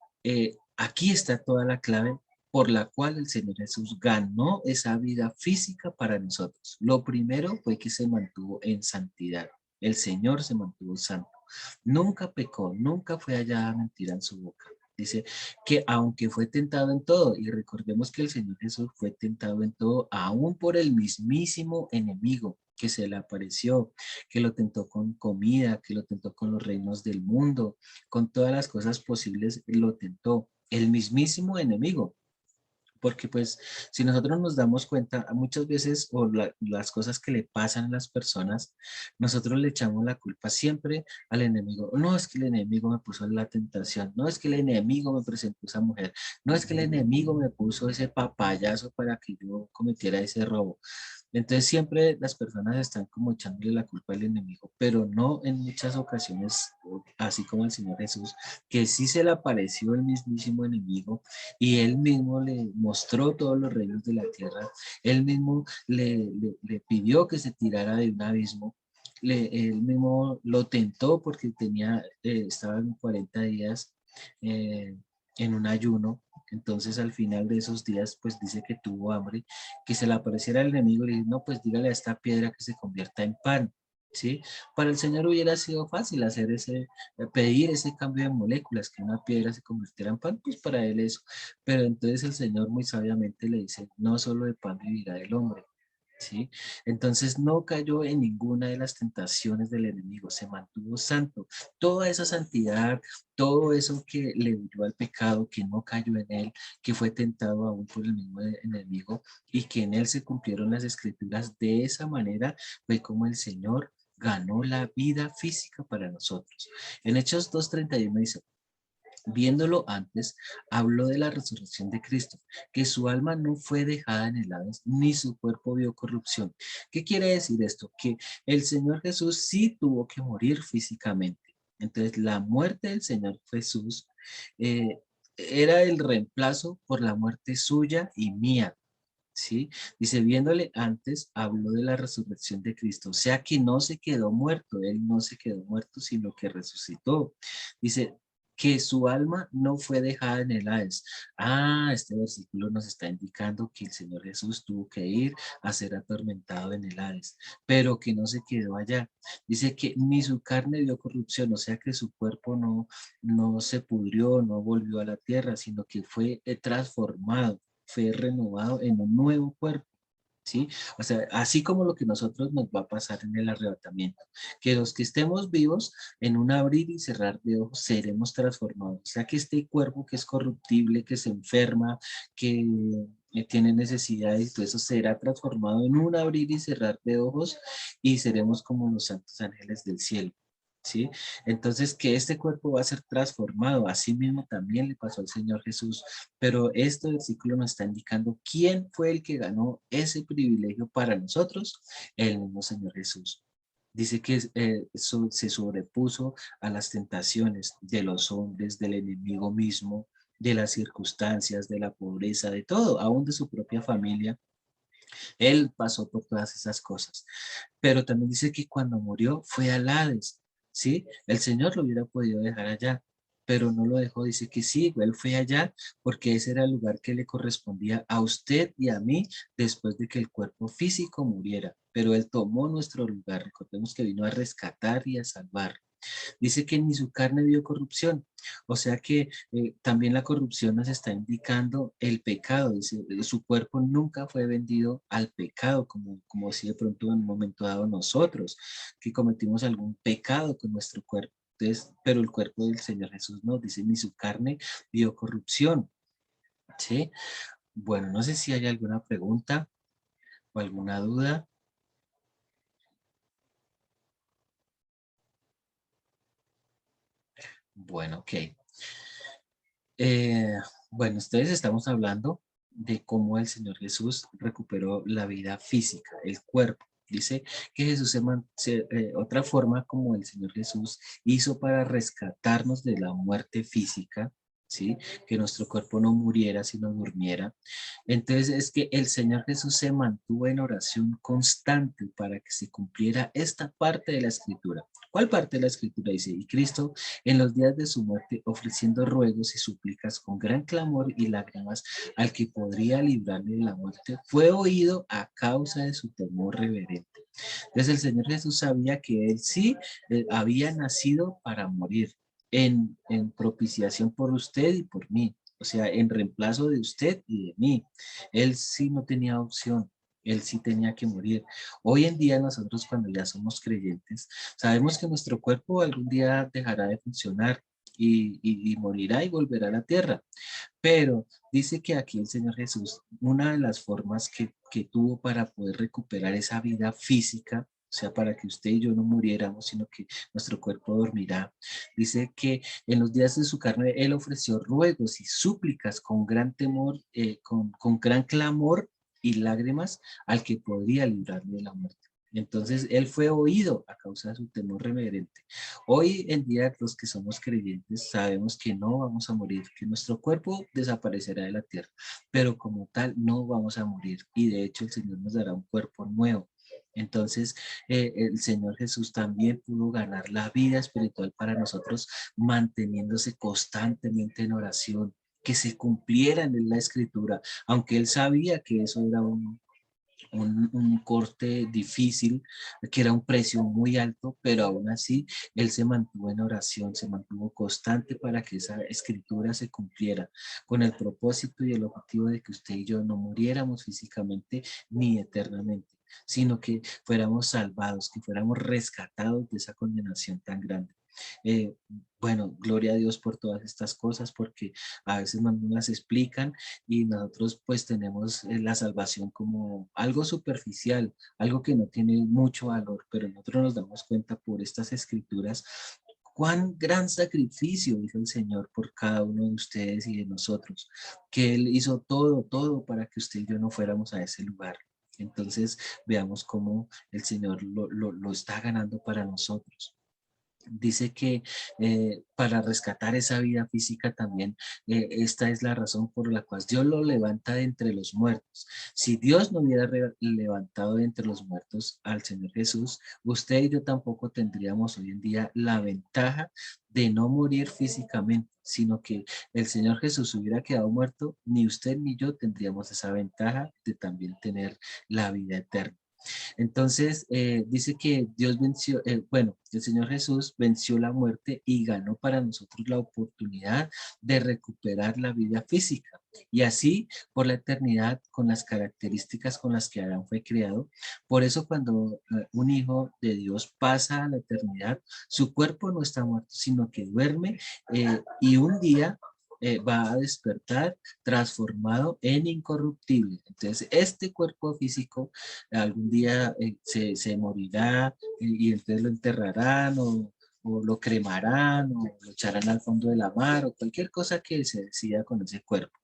aquí está toda la clave por la cual el Señor Jesús ganó esa vida física para nosotros. Lo primero fue que se mantuvo en santidad. El Señor se mantuvo santo. Nunca pecó, nunca fue hallada mentira en su boca. Dice que aunque fue tentado en todo, y recordemos que el Señor Jesús fue tentado en todo, aún por el mismísimo enemigo que se le apareció, que lo tentó con comida, que lo tentó con los reinos del mundo, con todas las cosas posibles, lo tentó. El mismísimo enemigo. Porque pues si nosotros nos damos cuenta, muchas veces o las cosas que le pasan a las personas, nosotros le echamos la culpa siempre al enemigo. No es que el enemigo me puso la tentación, no es que el enemigo me presentó esa mujer, no es que el enemigo me puso ese papayazo para que yo cometiera ese robo. Entonces siempre las personas están como echándole la culpa al enemigo, pero no en muchas ocasiones, así como el Señor Jesús, que sí se le apareció el mismísimo enemigo y él mismo le mostró todos los reinos de la tierra, él mismo le pidió que se tirara de un abismo, él mismo lo tentó porque estaba en 40 días eh, en un ayuno. Entonces al final de esos días pues dice que tuvo hambre, que se le apareciera el enemigo y le dijo, no, pues dígale a esta piedra que se convierta en pan. ¿Sí? Para el Señor hubiera sido fácil hacer pedir ese cambio de moléculas, que una piedra se convirtiera en pan, pues para él eso. Pero entonces el Señor muy sabiamente le dice, no solo de pan vivirá el hombre, ¿sí? Entonces no cayó en ninguna de las tentaciones del enemigo, se mantuvo santo. Toda esa santidad, todo eso que le huyó al pecado, que no cayó en él, que fue tentado aún por el mismo enemigo y que en él se cumplieron las escrituras, de esa manera fue como el Señor ganó la vida física para nosotros. En Hechos 2:31 dice, viéndolo antes, habló de la resurrección de Cristo, que su alma no fue dejada en el Hades, ni su cuerpo vio corrupción. ¿Qué quiere decir esto? Que el Señor Jesús sí tuvo que morir físicamente. Entonces, la muerte del Señor Jesús eh, era el reemplazo por la muerte suya y mía. ¿Sí? Dice, viéndole antes, habló de la resurrección de Cristo. O sea que no se quedó muerto, él no se quedó muerto, sino que resucitó. Dice que su alma no fue dejada en el Hades. Ah, este versículo nos está indicando que el Señor Jesús tuvo que ir a ser atormentado en el Hades, pero que no se quedó allá. Dice que ni su carne vio corrupción, o sea que su cuerpo no se pudrió, no volvió a la tierra, sino que fue transformado, fue renovado en un nuevo cuerpo, ¿sí? O sea, así como lo que nosotros nos va a pasar en el arrebatamiento, que los que estemos vivos, en un abrir y cerrar de ojos, seremos transformados. O sea, que este cuerpo que es corruptible, que se enferma, que tiene necesidades, todo eso será transformado en un abrir y cerrar de ojos y seremos como los santos ángeles del cielo. ¿Sí? Entonces, que este cuerpo va a ser transformado, así mismo también le pasó al Señor Jesús, pero este versículo nos está indicando quién fue el que ganó ese privilegio para nosotros, el mismo Señor Jesús. Dice que se sobrepuso a las tentaciones de los hombres, del enemigo mismo, de las circunstancias, de la pobreza, de todo, aún de su propia familia. Él pasó por todas esas cosas. Pero también dice que cuando murió fue al Hades. ¿sí? El Señor lo hubiera podido dejar allá, pero no lo dejó. Dice que sí, él fue allá porque ese era el lugar que le correspondía a usted y a mí después de que el cuerpo físico muriera. Pero él tomó nuestro lugar. Recordemos que vino a rescatar y a salvar. Dice que ni su carne vio corrupción. O sea que también la corrupción nos está indicando el pecado. Dice, su cuerpo nunca fue vendido al pecado, como si de pronto en un momento dado nosotros, que cometimos algún pecado con nuestro cuerpo. Entonces, pero el cuerpo del Señor Jesús no, dice, ni su carne vio corrupción. ¿Sí? Bueno, no sé si hay alguna pregunta o alguna duda. Bueno, ok. Eh, bueno, ustedes estamos hablando de cómo el Señor Jesús recuperó la vida física, el cuerpo. Dice que Jesús otra forma como el Señor Jesús hizo para rescatarnos de la muerte física, ¿sí? Que nuestro cuerpo no muriera, sino durmiera. Entonces es que el Señor Jesús se mantuvo en oración constante para que se cumpliera esta parte de la Escritura. ¿Cuál parte de la Escritura dice? Y Cristo en los días de su muerte, ofreciendo ruegos y súplicas con gran clamor y lágrimas al que podría librarle de la muerte, fue oído a causa de su temor reverente. Entonces el Señor Jesús sabía que él sí había nacido para morir en propiciación por usted y por mí. O sea, en reemplazo de usted y de mí. Él sí no tenía opción. Él sí tenía que morir. Hoy en día nosotros cuando ya somos creyentes, sabemos que nuestro cuerpo algún día dejará de funcionar y morirá y volverá a la tierra. Pero dice que aquí el Señor Jesús, una de las formas que tuvo para poder recuperar esa vida física, o sea, para que usted y yo no muriéramos, sino que nuestro cuerpo dormirá. Dice que en los días de su carne Él ofreció ruegos y súplicas con gran temor, con gran clamor y lágrimas al que podría librarle de la muerte. Entonces Él fue oído a causa de su temor reverente. Hoy en día los que somos creyentes sabemos que no vamos a morir, que nuestro cuerpo desaparecerá de la tierra, pero como tal no vamos a morir y de hecho el Señor nos dará un cuerpo nuevo. Entonces, el Señor Jesús también pudo ganar la vida espiritual para nosotros, manteniéndose constantemente en oración, que se cumpliera en la escritura, aunque él sabía que eso era un corte difícil, que era un precio muy alto, pero aún así él se mantuvo en oración, se mantuvo constante para que esa escritura se cumpliera con el propósito y el objetivo de que usted y yo no muriéramos físicamente ni eternamente, sino que fuéramos salvados, que fuéramos rescatados de esa condenación tan grande. Eh, bueno, gloria a Dios por todas estas cosas, porque a veces no nos las explican y nosotros pues tenemos la salvación como algo superficial, algo que no tiene mucho valor, pero nosotros nos damos cuenta por estas escrituras cuán gran sacrificio hizo el Señor por cada uno de ustedes y de nosotros, que Él hizo todo, todo para que usted y yo no fuéramos a ese lugar. Entonces veamos cómo el Señor lo está ganando para nosotros. Dice que para rescatar esa vida física también, esta es la razón por la cual Dios lo levanta de entre los muertos. Si Dios no hubiera levantado de entre los muertos al Señor Jesús, usted y yo tampoco tendríamos hoy en día la ventaja de no morir físicamente, sino que el Señor Jesús hubiera quedado muerto, ni usted ni yo tendríamos esa ventaja de también tener la vida eterna. Entonces, dice que Dios venció, bueno, el Señor Jesús venció la muerte y ganó para nosotros la oportunidad de recuperar la vida física. Y así por la eternidad con las características con las que Adán fue creado. Por eso cuando un hijo de Dios pasa a la eternidad, su cuerpo no está muerto, sino que duerme y un día va a despertar transformado en incorruptible. Entonces, este cuerpo físico algún día se morirá y entonces lo enterrarán o lo cremarán o lo echarán al fondo de la mar o cualquier cosa que se decida con ese cuerpo.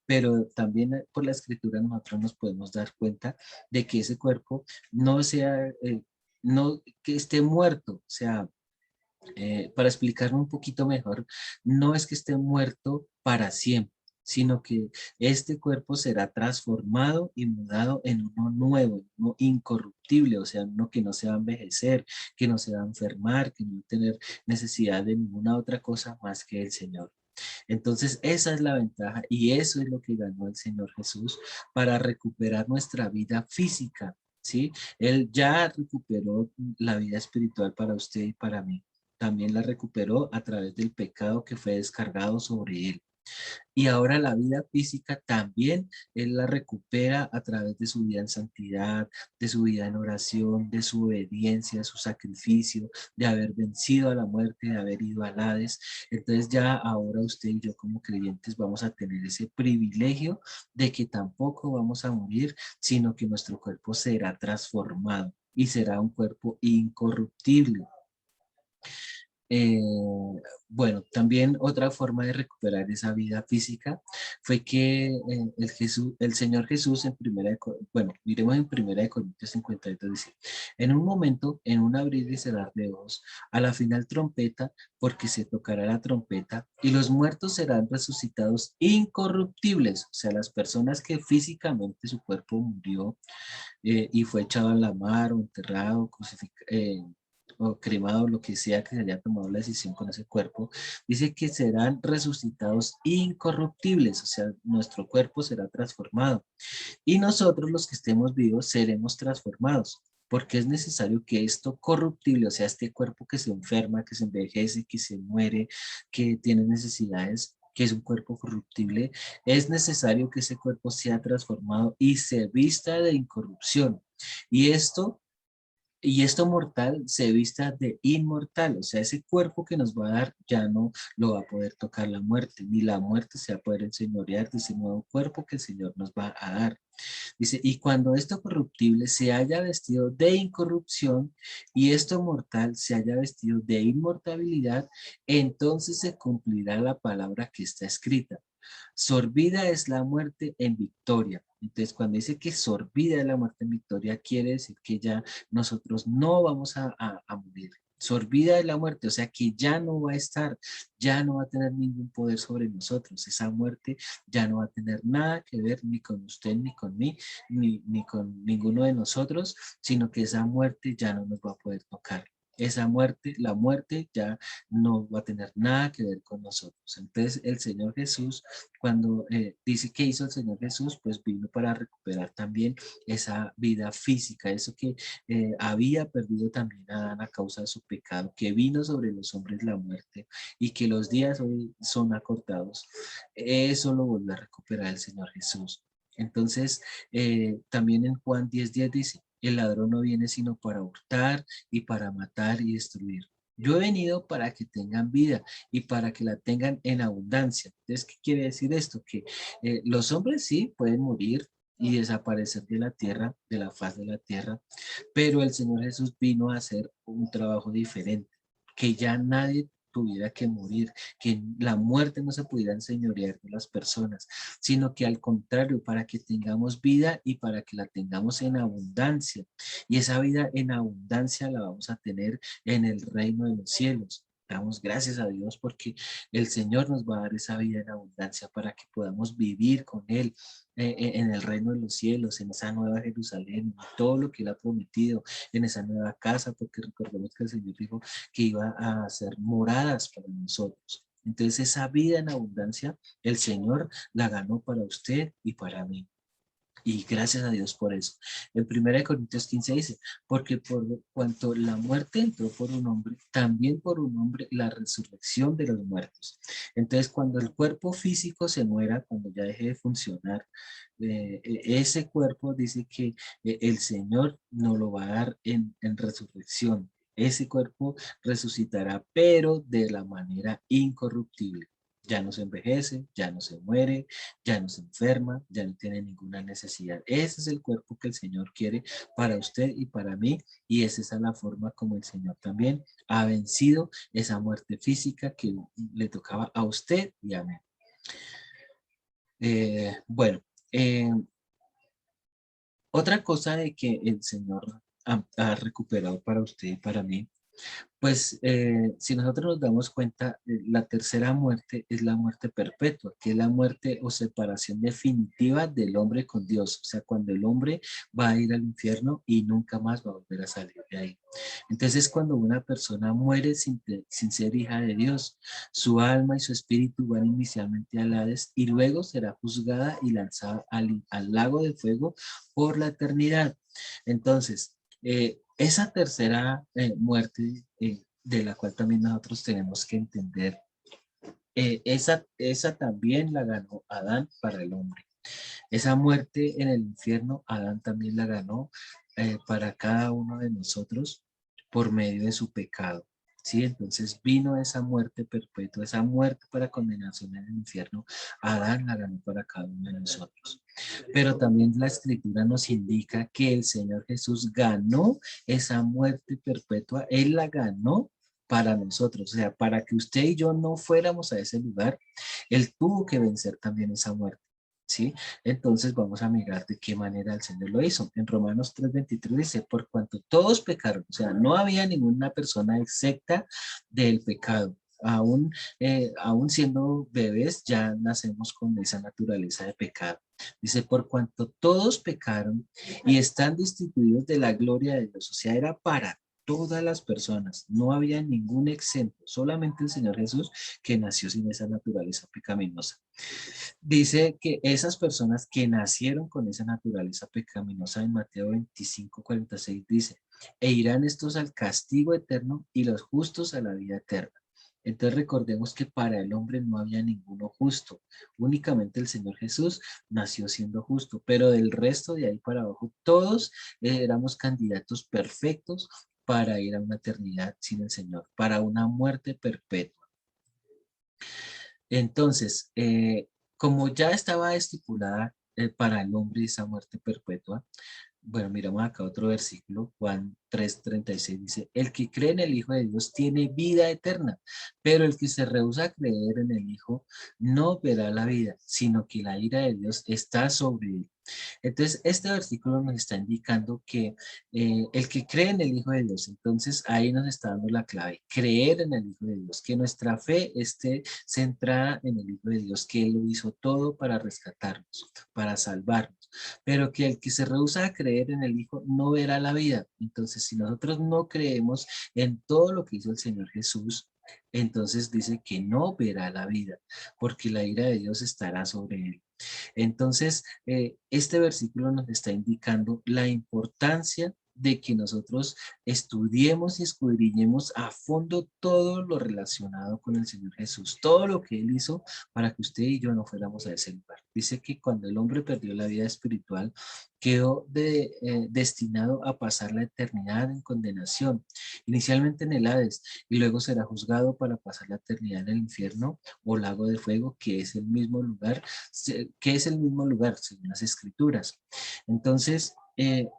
Pero también por la escritura nosotros nos podemos dar cuenta de que ese cuerpo no sea, no que esté muerto, o sea, para explicarme un poquito mejor, no es que esté muerto para siempre, sino que este cuerpo será transformado y mudado en uno nuevo, uno incorruptible, o sea, uno que no se va a envejecer, que no se va a enfermar, que no va a tener necesidad de ninguna otra cosa más que el Señor. Entonces, esa es la ventaja y eso es lo que ganó el Señor Jesús para recuperar nuestra vida física, ¿sí? Él ya recuperó la vida espiritual para usted y para mí. También la recuperó a través del pecado que fue descargado sobre él. Y ahora la vida física también Él la recupera a través de su vida en santidad, de su vida en oración, de su obediencia, de su sacrificio, de haber vencido a la muerte, de haber ido al Hades. Entonces ya ahora usted y yo como creyentes vamos a tener ese privilegio de que tampoco vamos a morir, sino que nuestro cuerpo será transformado y será un cuerpo incorruptible. Eh, bueno, también otra forma de recuperar esa vida física fue que el Señor Jesús en bueno, miremos en primera de Corintios 52, dice, en un momento, en un abrir y cerrar de ojos, a la final trompeta, porque se tocará la trompeta y los muertos serán resucitados incorruptibles, o sea, las personas que físicamente su cuerpo murió y fue echado a la mar o enterrado, o cremado, lo que sea que se haya tomado la decisión con ese cuerpo, dice que serán resucitados incorruptibles, o sea, nuestro cuerpo será transformado. Y nosotros los que estemos vivos seremos transformados, porque es necesario que esto corruptible, o sea, este cuerpo que se enferma, que se envejece, que se muere, que tiene necesidades, que es un cuerpo corruptible, es necesario que ese cuerpo sea transformado y se vista de incorrupción. Y esto mortal se vista de inmortal, o sea, ese cuerpo que nos va a dar ya no lo va a poder tocar la muerte, ni la muerte se va a poder enseñorear de ese nuevo cuerpo que el Señor nos va a dar. Dice, y cuando esto corruptible se haya vestido de incorrupción y esto mortal se haya vestido de inmortalidad, entonces se cumplirá la palabra que está escrita. Sorbida es la muerte en victoria. Entonces, cuando dice que sorbida es la muerte en victoria, quiere decir que ya nosotros no vamos a morir. Sorbida es la muerte, o sea que ya no va a estar, ya no va a tener ningún poder sobre nosotros. Esa muerte ya no va a tener nada que ver ni con usted, ni con mí, ni con ninguno de nosotros, sino que esa muerte ya no nos va a poder tocar. Esa muerte, la muerte ya no va a tener nada que ver con nosotros. Entonces el Señor Jesús, cuando dice que hizo el Señor Jesús, pues vino para recuperar también esa vida física, eso que había perdido también Adán a causa de su pecado, que vino sobre los hombres la muerte y que los días hoy son acortados. Eso lo volvió a recuperar el Señor Jesús. Entonces, también en Juan 10:10 dice, el ladrón no viene sino para hurtar y para matar y destruir. Yo he venido para que tengan vida y para que la tengan en abundancia. Entonces, ¿qué quiere decir esto? Que los hombres sí pueden morir y desaparecer de la tierra, de la faz de la tierra, pero el Señor Jesús vino a hacer un trabajo diferente, que ya nadie tuviera que morir, que la muerte no se pudiera enseñorear de las personas, sino que al contrario, para que tengamos vida y para que la tengamos en abundancia. Y esa vida en abundancia la vamos a tener en el reino de los cielos. Damos gracias a Dios porque el Señor nos va a dar esa vida en abundancia para que podamos vivir con Él en el reino de los cielos, en esa nueva Jerusalén, en todo lo que Él ha prometido, en esa nueva casa, porque recordemos que el Señor dijo que iba a hacer moradas para nosotros. Entonces esa vida en abundancia, el Señor la ganó para usted y para mí. Y gracias a Dios por eso. En 1 Corintios 15 dice, porque por cuanto la muerte entró por un hombre, también por un hombre la resurrección de los muertos. Entonces, cuando el cuerpo físico se muera, cuando ya deje de funcionar, ese cuerpo dice que el Señor nos lo va a dar en resurrección. Ese cuerpo resucitará, pero de la manera incorruptible. Ya no se envejece, ya no se muere, ya no se enferma, ya no tiene ninguna necesidad. Ese es el cuerpo que el Señor quiere para usted y para mí, y esa es la forma como el Señor también ha vencido esa muerte física que le tocaba a usted y a mí. Bueno, eh, otra cosa de que el Señor ha recuperado para usted y para mí Pues si nosotros nos damos cuenta, la tercera muerte es la muerte perpetua, que es la muerte o separación definitiva del hombre con Dios. O sea, cuando el hombre va a ir al infierno y nunca más va a volver a salir de ahí. Entonces, cuando una persona muere sin ser hija de Dios, su alma y su espíritu van inicialmente al Hades y luego será juzgada y lanzada al lago de fuego por la eternidad. Entonces, esa tercera muerte de la cual también nosotros tenemos que entender, esa también la ganó Adán para el hombre. Esa muerte en el infierno, Adán también la ganó para cada uno de nosotros por medio de su pecado. ¿Sí? Entonces vino esa muerte perpetua, esa muerte para condenación en el infierno. Adán la ganó para cada uno de nosotros. Pero también la escritura nos indica que el Señor Jesús ganó esa muerte perpetua. Él la ganó para nosotros, o sea, para que usted y yo no fuéramos a ese lugar, Él tuvo que vencer también esa muerte. ¿Sí? Entonces vamos a mirar de qué manera el Señor lo hizo. En Romanos 3:23 dice, por cuanto todos pecaron, o sea, no había ninguna persona excepta del pecado. Aún siendo bebés, ya nacemos con esa naturaleza de pecado. Dice, por cuanto todos pecaron y están destituidos de la gloria de Dios. O sea, era para todas las personas. No había ningún exento. Solamente el Señor Jesús que nació sin esa naturaleza pecaminosa. Dice que esas personas que nacieron con esa naturaleza pecaminosa en Mateo 25:46 dice, e irán estos al castigo eterno y los justos a la vida eterna. Entonces recordemos que para el hombre no había ninguno justo, únicamente el Señor Jesús nació siendo justo, pero del resto de ahí para abajo todos éramos candidatos perfectos para ir a una eternidad sin el Señor, para una muerte perpetua. Entonces, como ya estaba estipulada para el hombre esa muerte perpetua, bueno, miramos acá otro versículo, Juan 3:36 dice, el que cree en el Hijo de Dios tiene vida eterna, pero el que se rehúsa a creer en el Hijo no verá la vida, sino que la ira de Dios está sobre él. Entonces, este versículo nos está indicando que el que cree en el Hijo de Dios, entonces ahí nos está dando la clave, creer en el Hijo de Dios, que nuestra fe esté centrada en el Hijo de Dios, que Él lo hizo todo para rescatarnos, para salvarnos, pero que el que se rehúsa a creer en el Hijo no verá la vida. Entonces, si nosotros no creemos en todo lo que hizo el Señor Jesús, entonces dice que no verá la vida, porque la ira de Dios estará sobre él. Entonces, este versículo nos está indicando la importancia de que nosotros estudiemos y escudriñemos a fondo todo lo relacionado con el Señor Jesús, todo lo que Él hizo para que usted y yo no fuéramos a ese lugar. Dice que cuando el hombre perdió la vida espiritual, quedó destinado a pasar la eternidad en condenación, inicialmente en el Hades, y luego será juzgado para pasar la eternidad en el infierno o lago de fuego, que es el mismo lugar según las escrituras. Entonces,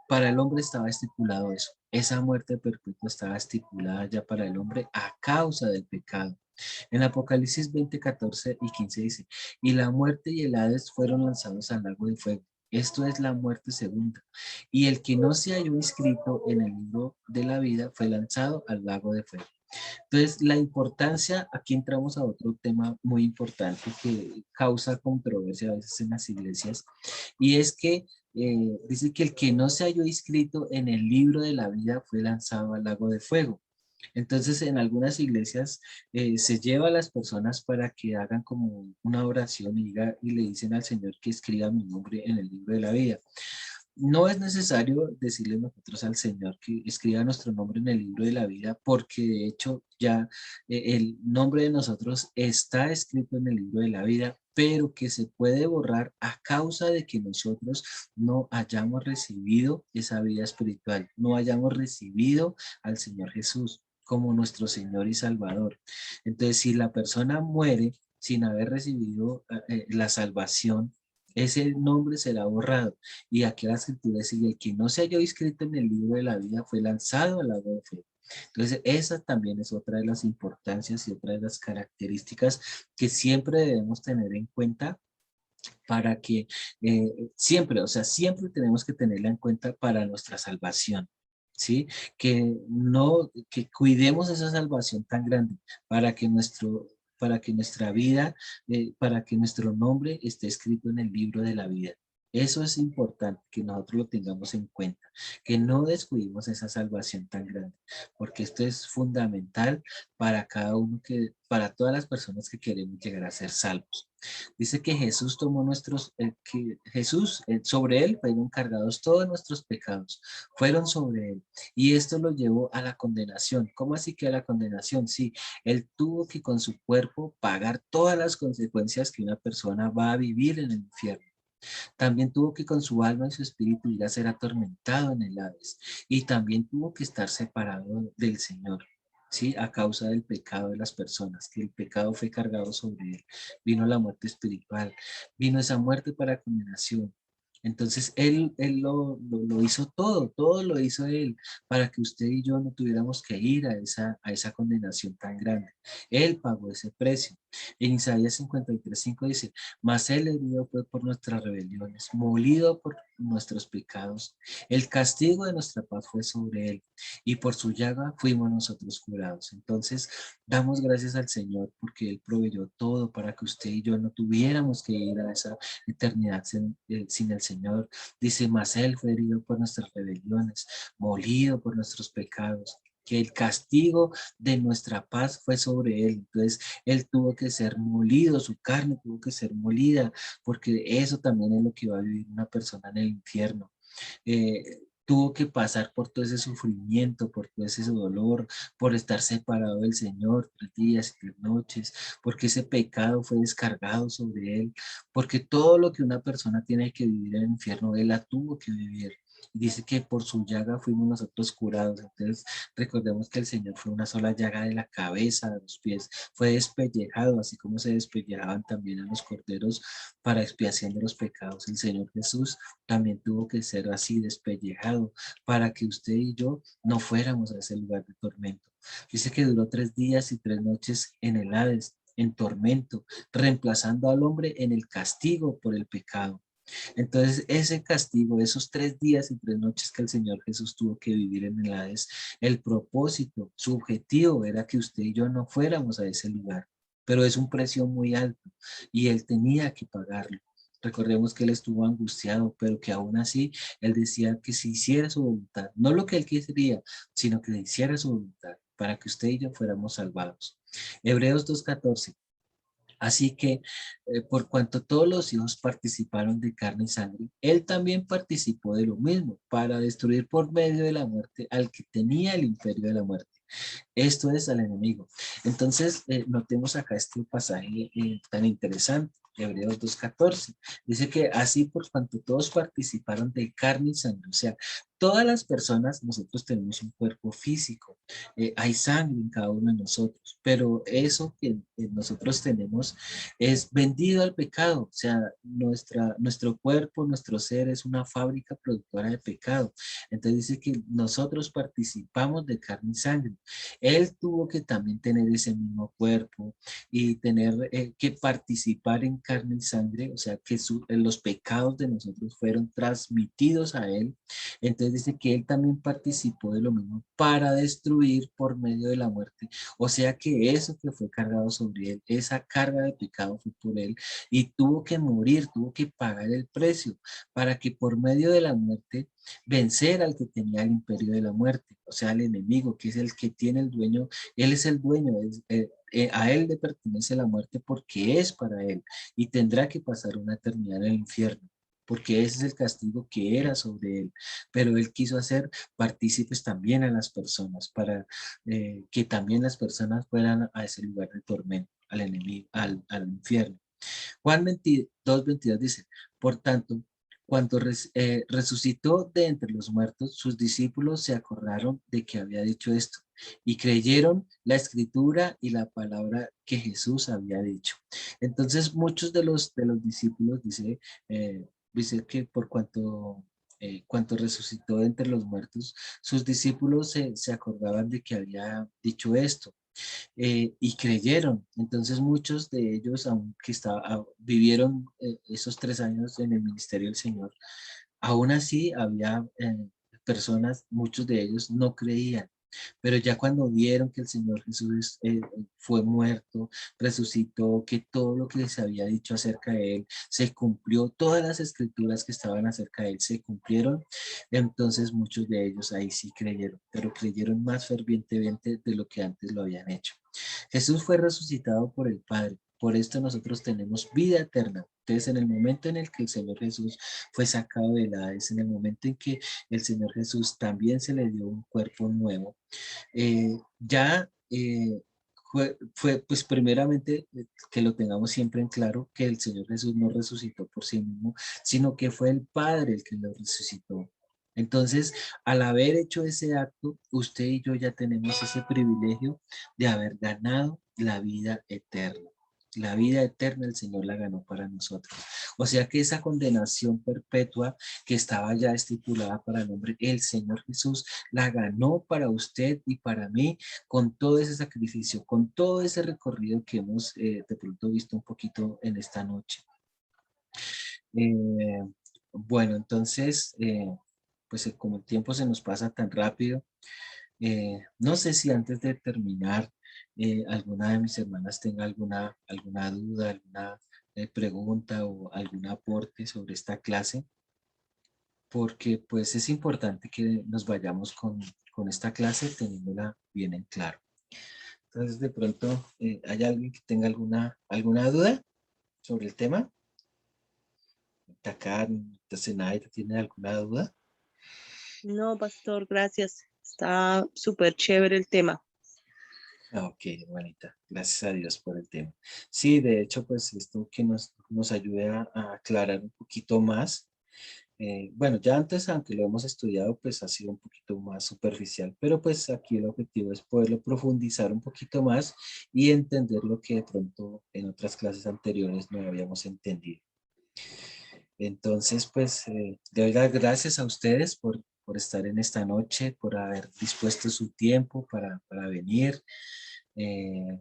para el hombre estaba estipulado eso. Esa muerte perpetua estaba estipulada ya para el hombre a causa del pecado. En Apocalipsis 20:14 y 15 dice, y la muerte y el Hades fueron lanzados al lago de fuego. Esto es la muerte segunda. Y el que no se halló inscrito en el libro de la vida fue lanzado al lago de fuego. Entonces, la importancia, aquí entramos a otro tema muy importante que causa controversia a veces en las iglesias, y es que dice que el que no se halló inscrito en el libro de la vida fue lanzado al lago de fuego. Entonces, en algunas iglesias se lleva a las personas para que hagan como una oración y le dicen al Señor que escriba mi nombre en el libro de la vida. No es necesario decirle nosotros al Señor que escriba nuestro nombre en el libro de la vida, porque de hecho ya el nombre de nosotros está escrito en el libro de la vida, pero que se puede borrar a causa de que nosotros no hayamos recibido esa vida espiritual, no hayamos recibido al Señor Jesús como nuestro Señor y Salvador. Entonces, si la persona muere sin haber recibido la salvación, ese nombre será borrado. Y aquí la escritura sigue, el que no se halló inscrito en el libro de la vida fue lanzado al lago de fuego. Entonces, esa también es otra de las importancias y otra de las características que siempre debemos tener en cuenta para que siempre, o sea, siempre tenemos que tenerla en cuenta para nuestra salvación. ¿sí? Que cuidemos esa salvación tan grande para que para que nuestra vida, para que nuestro nombre esté escrito en el libro de la vida. Eso es importante, que nosotros lo tengamos en cuenta, que no descuidemos esa salvación tan grande, porque esto es fundamental para cada uno para todas las personas que queremos llegar a ser salvos. Dice que Jesús tomó sobre él fueron cargados todos nuestros pecados, fueron sobre él, y esto lo llevó a la condenación. ¿Cómo así que a la condenación? Sí, él tuvo que con su cuerpo pagar todas las consecuencias que una persona va a vivir en el infierno. También tuvo que con su alma y su espíritu ir a ser atormentado en el Hades. Y también tuvo que estar separado del Señor, ¿sí? A causa del pecado de las personas, que el pecado fue cargado sobre él. Vino la muerte espiritual, vino esa muerte para condenación. Entonces él lo hizo todo lo hizo él, para que usted y yo no tuviéramos que ir a esa condenación tan grande. Él pagó ese precio. En Isaías 53:5 dice, mas él herido fue por nuestras rebeliones, molido por nuestros pecados. El castigo de nuestra paz fue sobre él, y por su llaga fuimos nosotros curados. Entonces, damos gracias al Señor porque él proveyó todo para que usted y yo no tuviéramos que ir a esa eternidad sin el Señor. Dice, mas él fue herido por nuestras rebeliones, molido por nuestros pecados, que el castigo de nuestra paz fue sobre él. Entonces, él tuvo que ser molido, su carne tuvo que ser molida, porque eso también es lo que va a vivir una persona en el infierno. Tuvo que pasar por todo ese sufrimiento, por todo ese dolor, por estar separado del Señor 3 días y 3 noches, porque ese pecado fue descargado sobre él, porque todo lo que una persona tiene que vivir en el infierno, él la tuvo que vivir. Dice que por su llaga fuimos nosotros curados. Entonces, recordemos que el Señor fue una sola llaga de la cabeza, de los pies, fue despellejado, así como se despellejaban también a los corderos para expiación de los pecados. El Señor Jesús también tuvo que ser así despellejado para que usted y yo no fuéramos a ese lugar de tormento. Dice que duró 3 días y 3 noches en el Hades, en tormento, reemplazando al hombre en el castigo por el pecado. Entonces, ese castigo, esos 3 días y 3 noches que el Señor Jesús tuvo que vivir en el Hades, el propósito, su objetivo era que usted y yo no fuéramos a ese lugar, pero es un precio muy alto y él tenía que pagarlo. Recordemos que él estuvo angustiado, pero que aún así él decía que se hiciera su voluntad, no lo que él quería, sino que se hiciera su voluntad para que usted y yo fuéramos salvados. Hebreos 2:14. Así que, por cuanto todos los hijos participaron de carne y sangre, él también participó de lo mismo, para destruir por medio de la muerte al que tenía el imperio de la muerte. Esto es al enemigo. Entonces, notemos acá este pasaje tan interesante. Hebreos 2:14. Dice que así por cuanto todos participaron de carne y sangre, o sea, todas las personas, nosotros tenemos un cuerpo físico, hay sangre en cada uno de nosotros, pero eso que nosotros tenemos es vendido al pecado, o sea, nuestro cuerpo, nuestro ser es una fábrica productora de pecado. Entonces dice que nosotros participamos de carne y sangre. Él tuvo que también tener ese mismo cuerpo y tener que participar en carne y sangre, o sea, que los pecados de nosotros fueron transmitidos a él. Entonces dice que él también participó de lo mismo para destruir por medio de la muerte. O sea que eso que fue cargado sobre él, esa carga de pecado fue por él y tuvo que morir, tuvo que pagar el precio para que por medio de la muerte vencer al que tenía el imperio de la muerte, o sea, al enemigo, que es el que tiene el dueño, él es el dueño, a él le pertenece la muerte porque es para él y tendrá que pasar una eternidad en el infierno, porque ese es el castigo que era sobre él, pero él quiso hacer partícipes también a las personas, para que también las personas fueran a ese lugar de tormento, al enemigo, al infierno. Juan 22:22 dice, por tanto, cuando resucitó de entre los muertos, sus discípulos se acordaron de que había dicho esto y creyeron la escritura y la palabra que Jesús había dicho. Entonces, muchos de los discípulos dice que por cuanto resucitó de entre los muertos, sus discípulos se acordaban de que había dicho esto y creyeron. Entonces muchos de ellos, aunque vivieron esos 3 años en el ministerio del Señor, aún así había personas, muchos de ellos no creían. Pero ya cuando vieron que el Señor Jesús fue muerto, resucitó, que todo lo que se había dicho acerca de él se cumplió, todas las escrituras que estaban acerca de él se cumplieron, entonces muchos de ellos ahí sí creyeron, pero creyeron más fervientemente de lo que antes lo habían hecho. Jesús fue resucitado por el Padre. Por esto nosotros tenemos vida eterna. Entonces, en el momento en el que el Señor Jesús fue sacado del Hades, en el momento en que el Señor Jesús también se le dio un cuerpo nuevo, ya fue, pues primeramente que lo tengamos siempre en claro que el Señor Jesús no resucitó por sí mismo, sino que fue el Padre el que lo resucitó. Entonces, al haber hecho ese acto, usted y yo ya tenemos ese privilegio de haber ganado la vida eterna. La vida eterna el Señor la ganó para nosotros. O sea que esa condenación perpetua que estaba ya estipulada para el hombre, el Señor Jesús la ganó para usted y para mí con todo ese sacrificio, con todo ese recorrido que hemos de pronto visto un poquito en esta noche. Eh, bueno, entonces, pues como el tiempo se nos pasa tan rápido, no sé si antes de terminar alguna de mis hermanas tenga alguna duda, alguna pregunta o algún aporte sobre esta clase, porque pues es importante que nos vayamos con esta clase teniéndola bien en claro. Entonces, de pronto, ¿hay alguien que tenga alguna duda sobre el tema? Takar, Zenaida, ¿tiene alguna duda? No, pastor, gracias. Está súper chévere el tema. Ok, bonita. Gracias a Dios por el tema. Sí, de hecho, pues esto que nos ayude a aclarar un poquito más. Bueno, ya antes, aunque lo hemos estudiado, pues ha sido un poquito más superficial, pero pues aquí el objetivo es poderlo profundizar un poquito más y entender lo que de pronto en otras clases anteriores no habíamos entendido. Entonces, pues, le doy las gracias a ustedes por estar en esta noche, por haber dispuesto su tiempo para venir.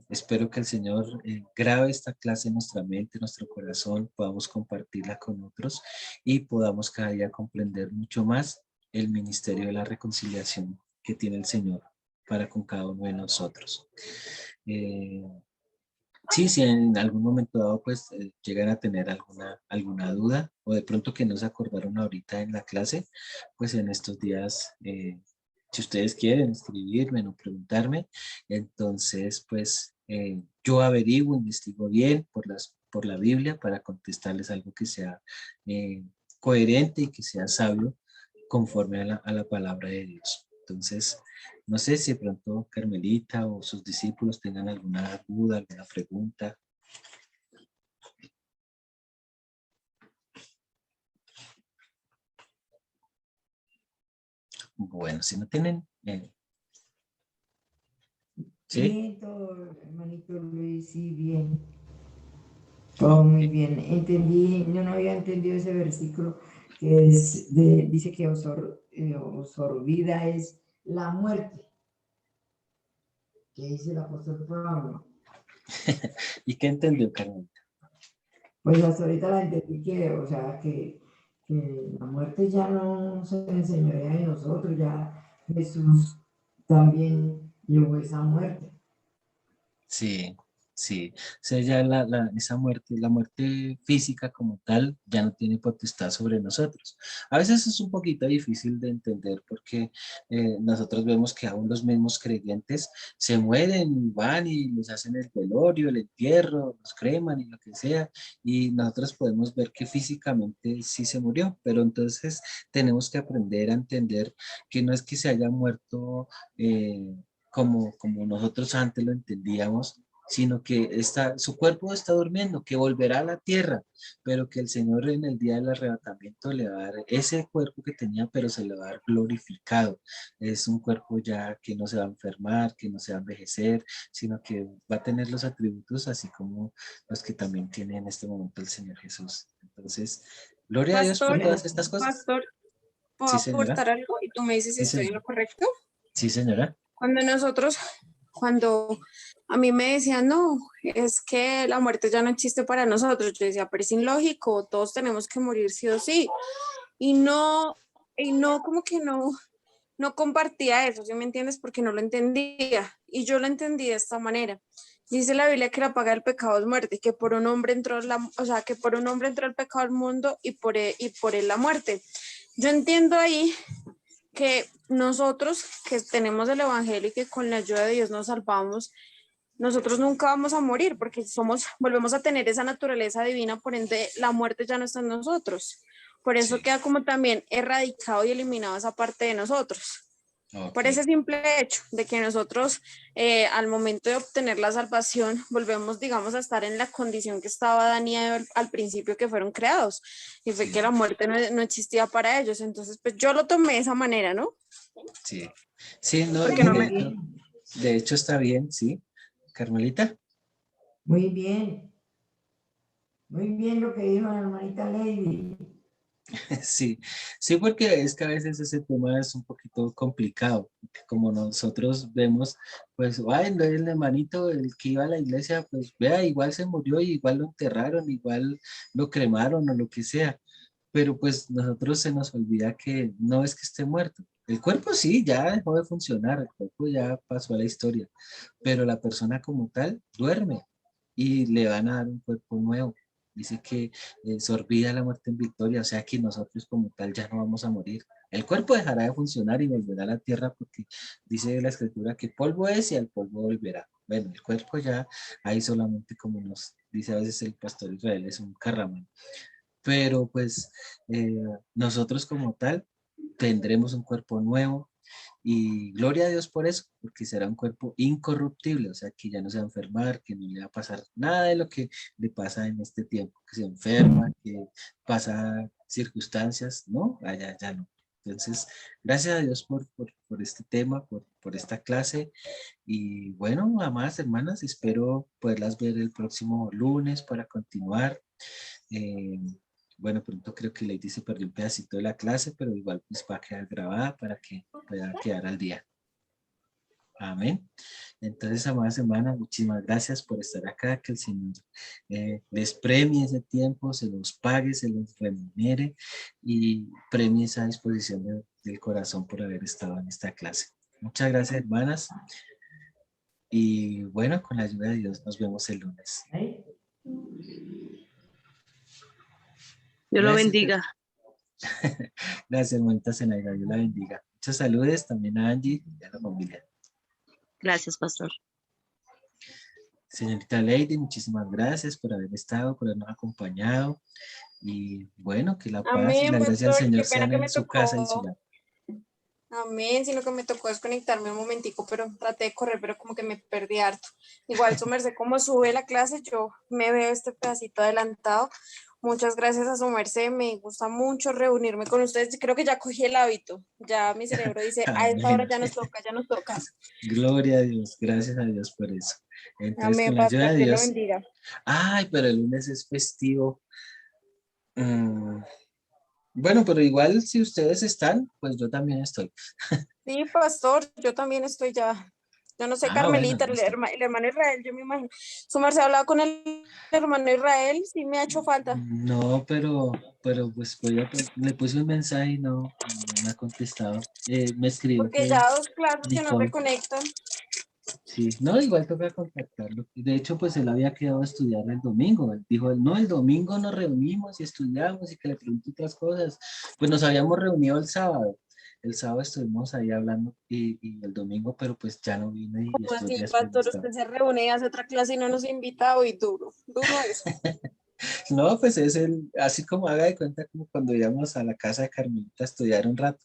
Espero que el Señor grabe esta clase en nuestra mente, en nuestro corazón, podamos compartirla con otros y podamos cada día comprender mucho más el ministerio de la reconciliación que tiene el Señor para con cada uno de nosotros. Sí, si en algún momento dado pues llegan a tener alguna duda o de pronto que no se acordaron ahorita en la clase, pues en estos días, si ustedes quieren escribirme o preguntarme, entonces pues yo averiguo, investigo bien por la Biblia para contestarles algo que sea coherente y que sea sabio conforme a la palabra de Dios. Entonces, no sé si de pronto Carmelita o sus discípulos tengan alguna duda, alguna pregunta. Bueno, si no tienen... ¿sí? Bien, todo, hermanito Luis, sí, bien. Todo muy bien. Entendí, yo no había entendido ese versículo que dice que vida es la muerte, que dice el apóstol Pablo. ¿Y qué entendió, Carmelita? Pues hasta ahorita la entendí que, o sea, que la muerte ya no se enseñorea de nosotros, ya Jesús también llevó esa muerte. Sí, sí. O sea, ya esa muerte, la muerte física como tal, ya no tiene potestad sobre nosotros. A veces es un poquito difícil de entender porque nosotros vemos que aún los mismos creyentes se mueren, van y les hacen el velorio, el entierro, los creman y lo que sea, y nosotros podemos ver que físicamente sí se murió, pero entonces tenemos que aprender a entender que no es que se haya muerto como nosotros antes lo entendíamos, sino que su cuerpo está durmiendo, que volverá a la tierra, pero que el Señor en el día del arrebatamiento le va a dar ese cuerpo que tenía, pero se le va a dar glorificado. Es un cuerpo ya que no se va a enfermar, que no se va a envejecer, sino que va a tener los atributos así como los que también tiene en este momento el Señor Jesús. Entonces, gloria a Dios por Pastor, todas estas cosas. pastor, ¿puedo Sí, señora. aportar algo? Y tú me dices si Sí, estoy en señora. lo correcto. Sí, señora. Cuando a mí me decían, no, es que la muerte ya no existe para nosotros, yo decía, pero es ilógico, todos tenemos que morir sí o sí. Y no, como que no, no compartía eso, ¿sí me entiendes? Porque no lo entendía. Y yo lo entendí de esta manera. Dice la Biblia que la paga del pecado es muerte, que por un hombre entró que por un hombre entró el pecado al mundo y por él la muerte. Yo entiendo ahí que nosotros que tenemos el evangelio y que con la ayuda de Dios nos salvamos, nosotros nunca vamos a morir porque volvemos a tener esa naturaleza divina, por ende la muerte ya no está en nosotros. Por eso Sí. queda como también erradicado y eliminado esa parte de nosotros. Ok. Por ese simple hecho de que nosotros al momento de obtener la salvación volvemos, digamos, a estar en la condición que estaba Adán y Eva al principio que fueron creados. Y fue Sí. que la muerte no existía para ellos. Entonces, pues yo lo tomé de esa manera, ¿no? Sí. Sí, no, Porque y no Muy me... bien, de hecho está bien, sí. Carmelita. muy bien. Muy bien lo que dijo la hermanita Lady. Sí, sí, porque es que a veces ese tema es un poquito complicado, porque como nosotros vemos, pues, ay, no, el hermanito, el que iba a la iglesia, pues, vea, igual se murió, y igual lo enterraron, igual lo cremaron o lo que sea, pero pues nosotros se nos olvida que no es que esté muerto. El cuerpo sí, ya dejó de funcionar, el cuerpo ya pasó a la historia, pero la persona como tal duerme y le van a dar un cuerpo nuevo. Dice que se olvida la muerte en victoria, o sea que nosotros como tal ya no vamos a morir. El cuerpo dejará de funcionar y volverá a la tierra porque dice la escritura que polvo es y al polvo volverá. Bueno, el cuerpo ya ahí solamente como nos dice a veces el pastor Israel, es un carramán. Pero pues eh, nosotros como tal tendremos un cuerpo nuevo y gloria a Dios por eso, porque será un cuerpo incorruptible, o sea, que ya no se va a enfermar, que no le va a pasar nada de lo que le pasa en este tiempo, que se enferma, que pasa circunstancias, ¿no? Allá ya no. Entonces, gracias a Dios por este tema, por esta clase. Y bueno, amadas hermanas, espero poderlas ver el próximo lunes para continuar. Eh, bueno, pronto creo que Lady se perdió un pedacito de la clase, pero igual pues va a quedar grabada para que pueda quedar al día. Amén. Entonces, amada semana, muchísimas gracias por estar acá, que el Señor les premie ese tiempo, se los pague, se los remunere y premie esa disposición del corazón por haber estado en esta clase. Muchas gracias, hermanas. Y bueno, con la ayuda de Dios nos vemos el lunes. ¿Eh? Dios lo Gracias. bendiga. Gracias, hermanita Zenaida, Dios la bendiga. Muchas saludes también a Angie y a la familia. Gracias, pastor. Señorita Lady, muchísimas gracias por haber estado, por habernos acompañado. Y bueno, que la paz y Amén, la gracia del pastor. Señor Qué pena sean que en me su casa y su tocó. hogar. Amén, sino que me tocó desconectarme un momentico, pero traté de correr, pero como que me perdí harto. Igual, su merced, como sube la clase, yo me veo este pedacito adelantado. Muchas gracias a su merced, me gusta mucho reunirme con ustedes. Creo que ya cogí el hábito, ya mi cerebro dice, a esta hora Amén. ya nos toca, ya nos toca. Gloria a Dios, gracias a Dios por eso. Entonces, Amén, con la ayuda pastor, de Dios lo Dios. bendiga. Ay, pero el lunes es festivo. Mm, Bueno, pero igual si ustedes están, pues yo también estoy. Sí, pastor, yo también estoy ya. Yo no sé, Ah, bueno, Carmelita, listo. el hermano Israel, yo me imagino. Su merced ha hablado con el hermano Israel, sí me ha hecho falta. No, pero pues le puse un mensaje y no me ha contestado. Me escribió Porque que ya dos clases que no se Nicole, conectan. sí, no, igual toca contactarlo. De hecho, pues él había quedado a estudiar el domingo. Él dijo, no, el domingo nos reunimos y estudiamos y que le pregunté otras cosas. Pues nos habíamos reunido el sábado. El sábado estuvimos ahí hablando y el domingo, pero pues ya no vino y ¿Cómo estos así, días pues no pastor? estaba. Usted se reúne y hace otra clase y no nos invita hoy, duro, duro eso. No, pues es así como haga de cuenta como cuando íbamos a la casa de Carmelita a estudiar un rato.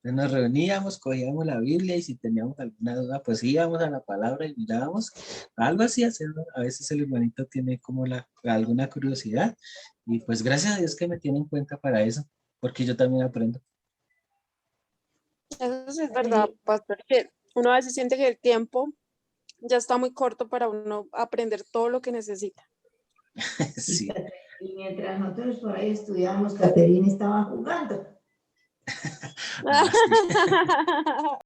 Entonces nos reuníamos, cogíamos la Biblia y si teníamos alguna duda, pues íbamos a la palabra y mirábamos. Algo así hacerlo. A veces el hermanito tiene como alguna curiosidad y pues gracias a Dios que me tiene en cuenta para eso, porque yo también aprendo. Eso sí es verdad, pastor, que uno a veces siente que el tiempo ya está muy corto para uno aprender todo lo que necesita. Sí. Y mientras nosotros por ahí estudiábamos, Caterina estaba jugando. Ah, sí.